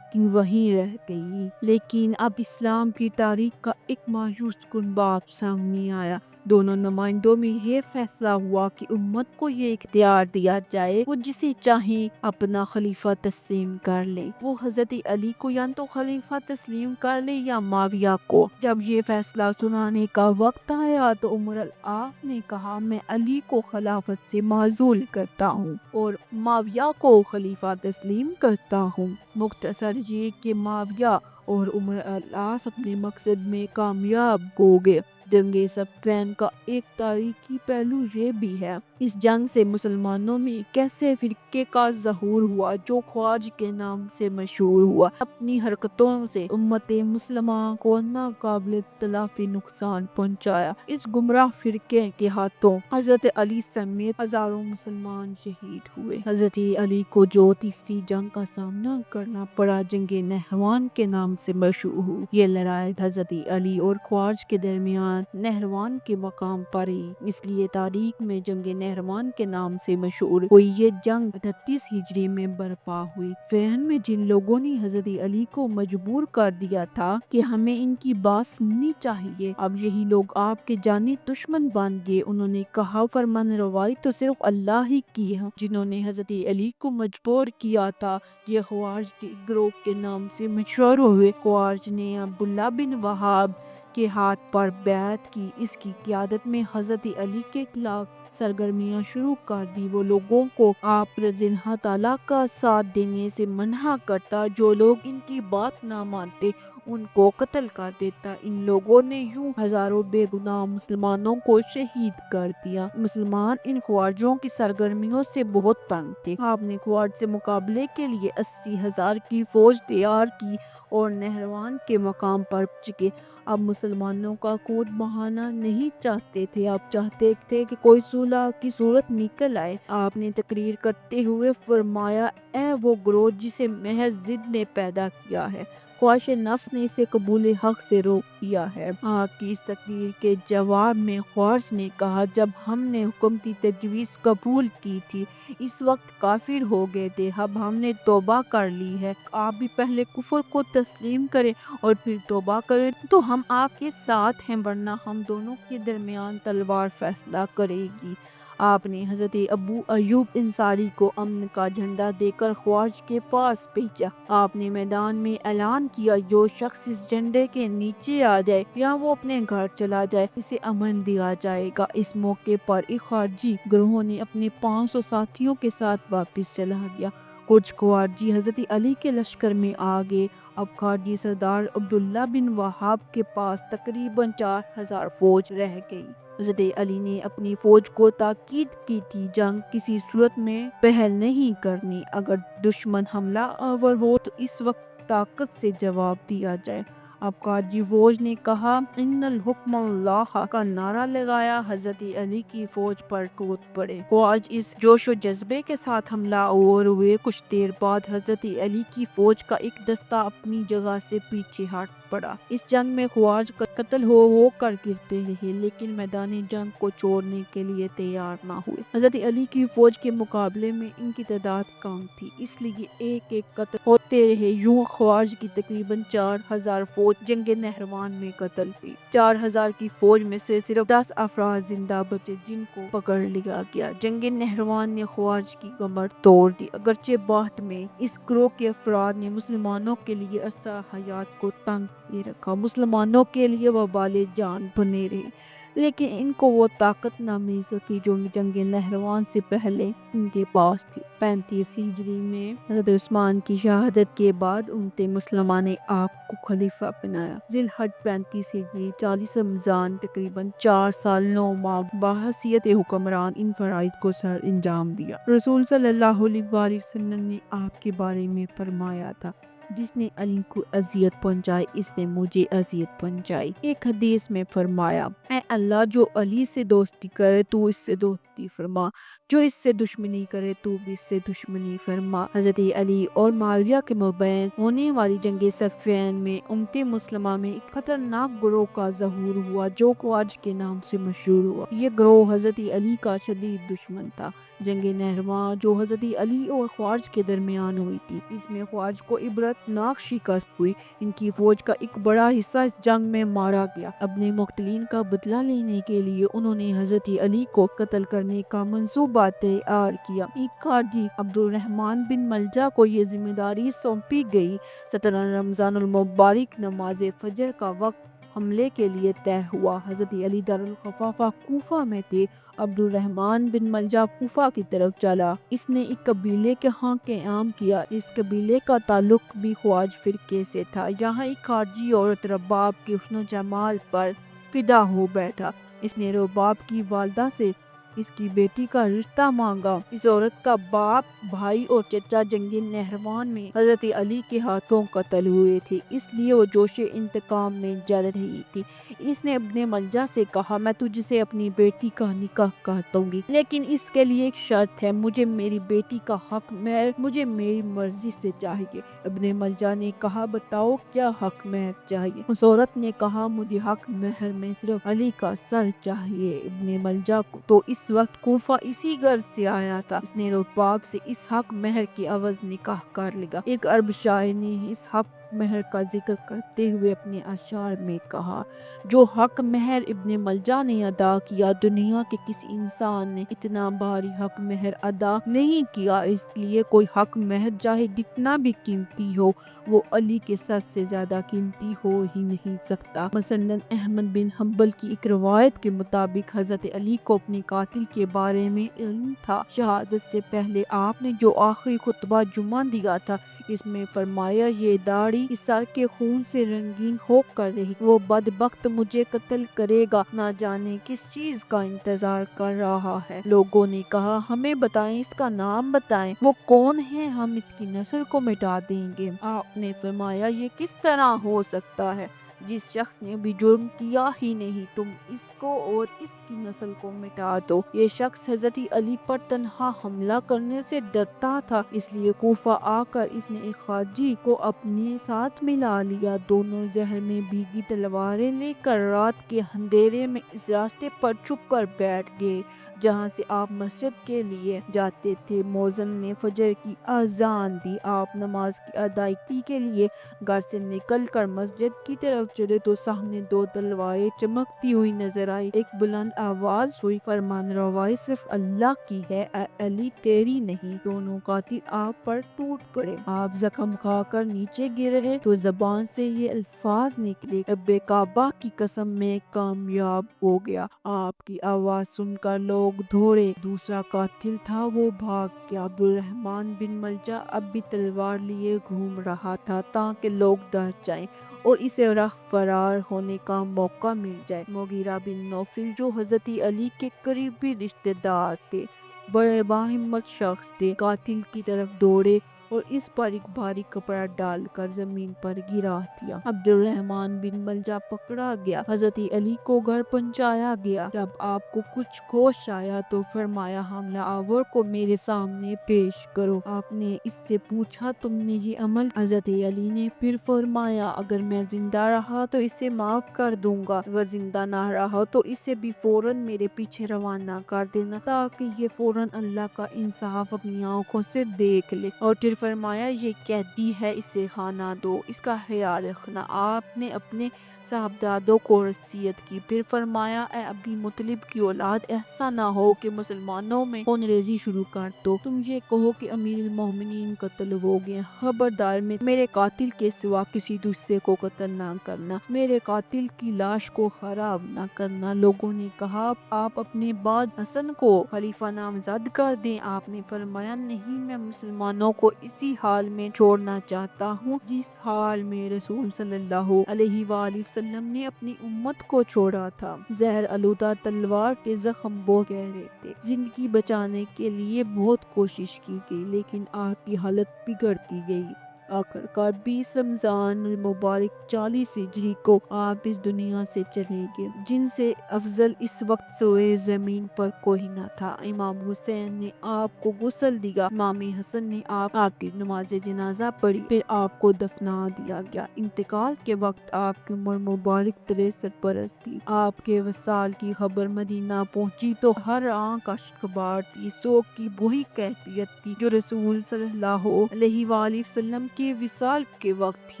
وہیں رہ گئی۔ لیکن اب اسلام کی تاریخ کا ایک مایوس کن باب سامنے آیا۔ دونوں نمائندوں میں یہ فیصلہ ہوا کہ امت کو یہ اختیار دیا جائے وہ جسے چاہیں اپنا خلیفہ تسلیم کر لے، وہ حضرت علی کو یا تو خلیفہ تسلیم کر لے یا معاویہ کو۔ جب یہ فیصلہ سنانے کا وقت آیا تو عمر العاص نے کہا میں علی کو خلافت سے معزول کرتا ہوں اور معاویہ کو خلیفہ تسلیم کرتا ہوں۔ مختصر یہ کہ معاویہ اور عمر العاص اپنے مقصد میں کامیاب ہو گئے۔ جنگ صفین کا ایک تاریخی پہلو یہ بھی ہے، اس جنگ سے مسلمانوں میں کیسے فرقے کا ظہور ہوا جو خوارج کے نام سے مشہور ہوا۔ اپنی حرکتوں سے امت مسلمہ کو ناقابل تلافی نقصان پہنچایا۔ اس گمراہ فرقے کے ہاتھوں حضرت علی سمیت ہزاروں مسلمان شہید ہوئے۔ حضرت علی کو جو تیسری جنگ کا سامنا کرنا پڑا جنگ نہروان کے نام سے مشہور ہوئی۔ یہ لڑائی حضرت علی اور خوارج کے درمیان نہروان کے مقام پر ہی اس لیے تاریخ میں جنگ نہروان کے نام سے مشہور ہوئی۔ یہ جنگ 38 ہجری میں برپا ہوئی۔ فین میں جن لوگوں نے حضرت علی کو مجبور کر دیا تھا کہ ہمیں ان کی بات سننی چاہیے، اب یہی لوگ آپ کے جانی دشمن بن گئے۔ انہوں نے کہا فرمان روائی تو صرف اللہ ہی کی ہے، جنہوں نے حضرت علی کو مجبور کیا تھا یہ خوارج کے گروہ کے نام سے مشہور ہوئے۔ خوارج نے عبداللہ بن وہاب کے ہاتھ پر بیعت کی، اس کی قیادت میں حضرت علی کے خلاف سرگرمیاں شروع کر دی۔ وہ لوگوں کو آپ رضی اللہ تعالیٰ کا ساتھ دینے سے منع کرتا، جو لوگ ان کی بات نہ مانتے ان کو قتل کر دیتا۔ ان لوگوں نے یوں ہزاروں بے گناہ مسلمانوں کو شہید کر دیا۔ مسلمان ان خوارجوں کی سرگرمیوں سے بہت تنگ تھے۔ آپ نے خوارج سے مقابلے کے لیے 80,000 کی فوج تیار کی اور نہروان کے مقام پر پہنچ گئے۔ اب مسلمانوں کا خون بہانا نہیں چاہتے تھے، آپ چاہتے تھے کہ کوئی صلح کی صورت نکل آئے۔ آپ نے تقریر کرتے ہوئے فرمایا اے وہ گروہ جسے محض ضد نے پیدا کیا ہے، خواہش نفس نے اسے قبول حق سے روک دیا ہے۔ آپ کی اس تقریر کے جواب میں خوارج نے کہا جب ہم نے حکومتی تجویز قبول کی تھی اس وقت کافر ہو گئے تھے، اب ہم نے توبہ کر لی ہے، آپ بھی پہلے کفر کو تسلیم کریں اور پھر توبہ کریں تو ہم آپ کے ساتھ ہیں، ورنہ ہم دونوں کے درمیان تلوار فیصلہ کرے گی۔ آپ نے حضرت ابو ایوب انصاری کو امن کا جھنڈا دے کر خواج کے پاس بھیجا۔ آپ نے میدان میں اعلان کیا، جو شخص اس جھنڈے کے نیچے آ جائے یا وہ اپنے گھر چلا جائے، اسے امن دیا جائے گا۔ اس موقع پر ایک خارجی گروہ نے اپنے 500 ساتھیوں کے ساتھ واپس چلا گیا۔ کچھ خارجی حضرت علی کے لشکر میں آ گئے۔ اب خارجی سردار عبداللہ بن وہاب کے پاس تقریباً 4000 فوج رہ گئی۔ حضرت علی نے اپنی فوج کو تاکید کی تھی، جنگ کسی صورت میں پہل نہیں کرنی، اگر دشمن حملہ آور ہو تو اس وقت طاقت سے جواب دیا جائے۔ اب خارجی فوج نے کہا ان الحکم اللہ کا نعرہ لگایا، حضرت علی کی فوج پر کود پڑے۔ خواج اس جوش و جذبے کے ساتھ حملہ آور ہوئے۔ کچھ دیر بعد حضرت علی کی فوج کا ایک دستہ اپنی جگہ سے پیچھے ہٹ پڑا۔ اس جنگ میں خواج قتل ہو کر گرتے رہے، لیکن میدان جنگ کو چھوڑنے کے لیے تیار نہ ہوئے۔ حضرت علی کی فوج کے مقابلے میں ان کی تعداد کم تھی، اس لیے ایک ایک قتل ہوتے رہے۔ یوں خواج کی تقریباً 4000 فوج جنگ نہروان میں قتل ہوئی۔ 4000 کی فوج میں سے صرف 10 افراد زندہ بچے، جن کو پکڑ لیا گیا۔ جنگ نہروان نے خواج کی کمر توڑ دی، اگرچہ بعد میں اس گروہ کے افراد نے مسلمانوں کے لیے عرصہ حیات کو تنگ کیے رکھا، مسلمانوں کے لیے وبال جان بنے رہے، لیکن ان کو وہ طاقت نہ مل سکی جو جنگ نہروان سے پہلے ان کے پاس تھی۔ 35 ہجری میں حضرت عثمان کی شہادت کے بعد امت مسلمہ نے آپ کو خلیفہ بنایا۔ ذی الحج 35 ہجری 40 رمضان، تقریباً 4 سال 9 ماہ بحیثیت حکمران ان فرائض کو سر انجام دیا۔ رسول صلی اللہ علیہ وآلہ وسلم نے آپ کے بارے میں فرمایا تھا، جس نے علی کو اذیت پہنچائی، اس نے مجھے اذیت پہنچائی۔ ایک حدیث میں فرمایا، اے اللہ، جو علی سے دوستی کرے تو اس سے دوستی فرما، جو اس سے دشمنی کرے تو بھی اس سے دشمنی فرما۔ حضرت علی اور معاویہ کے مابین ہونے والی جنگ صفین میں امت مسلمہ میں ایک خطرناک گروہ کا ظہور ہوا جو خواج کے نام سے مشہور ہوا۔ یہ گروہ حضرت علی کا شدید دشمن تھا۔ جنگ نہروان جو حضرت علی اور خواج کے درمیان ہوئی تھی، اس میں خواج کو عبرتناک شکست ہوئی۔ ان کی فوج کا ایک بڑا حصہ اس جنگ میں مارا گیا۔ اپنے مقتولین کا بدلہ لینے کے لیے انہوں نے حضرت علی کو قتل کرنے کا منصوبہ تیار کیا۔ ایک خارجی عبد الرحمن بن ملجا کو یہ ذمہ داری سونپی گئی۔ 17 رمضان المبارک نماز فجر کا وقت حملے کے لیے طے ہوا۔ حضرت علی دارالخلافہ کوفہ میں تھے۔ عبد الرحمن بن ملجا کوفہ کی طرف چلا۔ اس نے ایک قبیلے کے ہاں قیام کیا۔ اس قبیلے کا تعلق بھی خواج فرقے سے تھا۔ یہاں ایک خارجی عورت رباب کے حسن و جمال پر فدا ہو بیٹھا۔ اس نے رباب کی والدہ سے اس کی بیٹی کا رشتہ مانگا۔ اس عورت کا باپ، بھائی اور چچا جنگ نہروان میں حضرت علی کے ہاتھوں قتل ہوئے تھے، اس لیے وہ جوش انتقام میں جل رہی تھی۔ اس نے ابن ملجا سے کہا، میں تجھ سے اپنی بیٹی کا نکاح کر دوں گی، لیکن اس کے لیے ایک شرط ہے، مجھے میری بیٹی کا حق مہر مجھے میری مرضی سے چاہیے۔ ابن ملجا نے کہا، بتاؤ کیا حق مہر چاہیے؟ اس عورت نے کہا، مجھے حق مہر میں صرف علی کا سر چاہیے۔ ابن ملجا تو اس وقت کوفہ اسی غرض سے آیا تھا۔ اس نے رباب سے اس حق مہر کے عوض نکاح کر لیا۔ ایک عرب شاعر نے اس حق مہر کا ذکر کرتے ہوئے اپنے اشعار میں کہا، جو حق مہر ابن ملجا نے ادا کیا، دنیا کے کسی انسان نے اتنا بھاری حق مہر ادا نہیں کیا، اس لیے کوئی حق مہر چاہے جتنا بھی قیمتی ہو، وہ علی کے سر سے زیادہ قیمتی ہو ہی نہیں سکتا۔ مثلاً احمد بن حنبل کی ایک روایت کے مطابق حضرت علی کو اپنے قاتل کے بارے میں علم تھا۔ شہادت سے پہلے آپ نے جو آخری خطبہ جمعہ دیا تھا، اس میں فرمایا، یہ داڑھی اس سر کے خون سے رنگین ہو کر رہی، وہ بدبخت مجھے قتل کرے گا، نہ جانے کس چیز کا انتظار کر رہا ہے۔ لوگوں نے کہا، ہمیں بتائیں، اس کا نام بتائیں، وہ کون ہے، ہم اس کی نسل کو مٹا دیں گے۔ آپ نے فرمایا، یہ کس طرح ہو سکتا ہے؟ جس شخص نے بھی جرم کیا ہی نہیں، تم اس کو اور اس کی نسل کو مٹا دو۔ یہ شخص حضرت علی پر تنہا حملہ کرنے سے ڈرتا تھا، اس لیے کوفہ آ کر اس نے ایک خارجی کو اپنے ساتھ ملا لیا۔ دونوں زہر میں بھیگی تلواریں لے کر رات کے اندھیرے میں اس راستے پر چھپ کر بیٹھ گئے جہاں سے آپ مسجد کے لیے جاتے تھے۔ مؤذن نے فجر کی اذان دی۔ آپ نماز کی ادائیگی کے لیے گھر سے نکل کر مسجد کی طرف چلے تو سامنے دو تلواریں چمکتی ہوئی نظر آئی۔ ایک بلند آواز ہوئی، فرمان روائی صرف اللہ کی ہے، اے علی تیری نہیں۔ دونوں قاتل آپ پر ٹوٹ پڑے۔ آپ زخم کھا کر نیچے گر رہے تو زبان سے یہ الفاظ نکلے، رب کعبہ کی قسم میں کامیاب ہو گیا۔ آپ کی آواز سن کر لوگ دوڑے۔ دوسرا قاتل تھا، وہ بھاگ گیا۔ عبدالرحمن بن ملجم اب بھی تلوار لیے گھوم رہا تھا تاکہ لوگ ڈر جائیں اور اسے فرار ہونے کا موقع مل جائے۔ مغیرہ بن نوفل جو حضرت علی کے قریبی رشتہ دار تھے، بڑے باہمت شخص تھے، قاتل کی طرف دوڑے اور اس پر ایک بھاری کپڑا ڈال کر زمین پر گرا دیا۔ عبدالرحمن بن ملجم پکڑا گیا، حضرت علی کو گھر پہنچایا گیا۔ جب آپ کو کچھ ہوش آیا تو فرمایا، حملہ آور کو میرے سامنے پیش کرو۔ آپ نے اس سے پوچھا، تم نے یہ عمل؟ حضرت علی نے پھر فرمایا، اگر میں زندہ رہا تو اسے معاف کر دوں گا، اگر زندہ نہ رہا تو اسے بھی فوراً میرے پیچھے روانہ کر دینا تاکہ یہ فوراً اللہ کا انصاف اپنی آنکھوں سے دیکھ لے۔ اور پھر فرمایا، یہ قیدی ہے، اسے کھانا دو، اس کا خیال رکھنا۔ آپ نے اپنے صاحبزادوں کو وصیت کی۔ پھر فرمایا، اے ابی مطلب کی اولاد، ایسا نہ ہو کہ مسلمانوں میں خون ریزی شروع کر دو۔ تم یہ کہو کہ امیر المومنین قتل ہو گئے، خبردار میرے قاتل کے سوا کسی دوسرے کو قتل نہ کرنا، میرے قاتل کی لاش کو خراب نہ کرنا۔ لوگوں نے کہا، آپ اپنے بعد حسن کو خلیفہ نامزد کر دیں۔ آپ نے فرمایا، نہیں، میں مسلمانوں کو اسی حال میں چھوڑنا چاہتا ہوں جس حال میں رسول صلی اللہ علیہ وآلہ وسلم نے اپنی امت کو چھوڑا تھا۔ زہر آلودہ تلوار کے زخم بہت گہرے تھے، جن کی بچانے کے لیے بہت کوشش کی گئی، لیکن آپ کی حالت بگڑتی گئی۔ آخر کار 20 رمضان المبارک 40 ہجری کو آپ اس دنیا سے چلے گئے، جن سے افضل اس وقت سوئے زمین پر کوئی نہ تھا۔ امام حسین نے آپ کو غسل دیا، امام حسن نے آپ کی نماز جنازہ پڑھی، پھر آپ کو دفنا دیا گیا۔ انتقال کے وقت آپ کی عمر مبارک 63 برس تھی۔ آپ کے وصال کی خبر مدینہ پہنچی تو ہر آنکھ اشک بار تھی۔ سوگ کی وہی کیفیت تھی جو رسول صلی اللہ علیہ وآلہ وسلم کے وصال کے وقت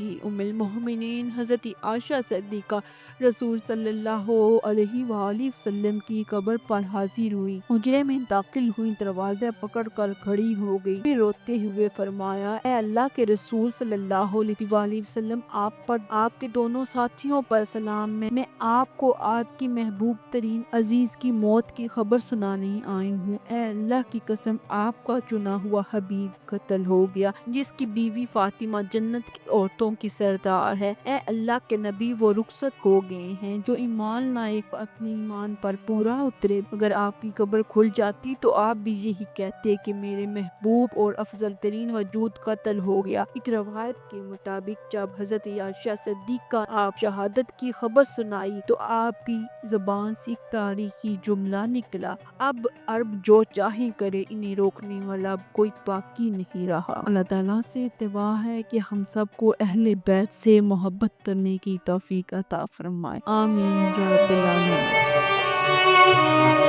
ہی ام المومنین حضرت عائشہ صدیقہ رسول صلی اللہ علیہ وآلہ وسلم کی قبر پر حاضر ہوئی، حجرے میں داخل ہوئی، دروازہ پکڑ کر کھڑی ہو گئی، پھر روتے ہوئے فرمایا، اے اللہ کے رسول صلی اللہ علیہ وآلہ وسلم، آپ پر، آپ کے دونوں ساتھیوں پر سلام، میں آپ کو آپ کی محبوب ترین عزیز کی موت کی خبر سنانے آئی ہوں۔ اے اللہ کی قسم، آپ کا چنا ہوا حبیب قتل ہو گیا، جس کی بیوی فاطمہ جنت کی عورتوں کی سردار ہے۔ اے اللہ کے نبی، وہ رخصت ہو گئے ہیں جو ایمان لائے، اپنے ایمان پر پورا اترے۔ اگر آپ کی قبر کھل جاتی تو آپ بھی یہی کہتے کہ میرے محبوب اور افضل ترین وجود قتل ہو گیا۔ ایک روایت کے مطابق جب حضرت عائشہ صدیقہ آپ شہادت کی خبر سنائی تو آپ کی زبان سے ایک تاریخی جملہ نکلا، اب عرب جو چاہے کرے، انہیں روکنے والا اب کوئی باقی نہیں رہا۔ اللہ تعالیٰ سے دعا ہے کہ ہم سب کو اہل بیت سے محبت کرنے کی توفیق عطا فرمائے، آمین یا رب العالمین۔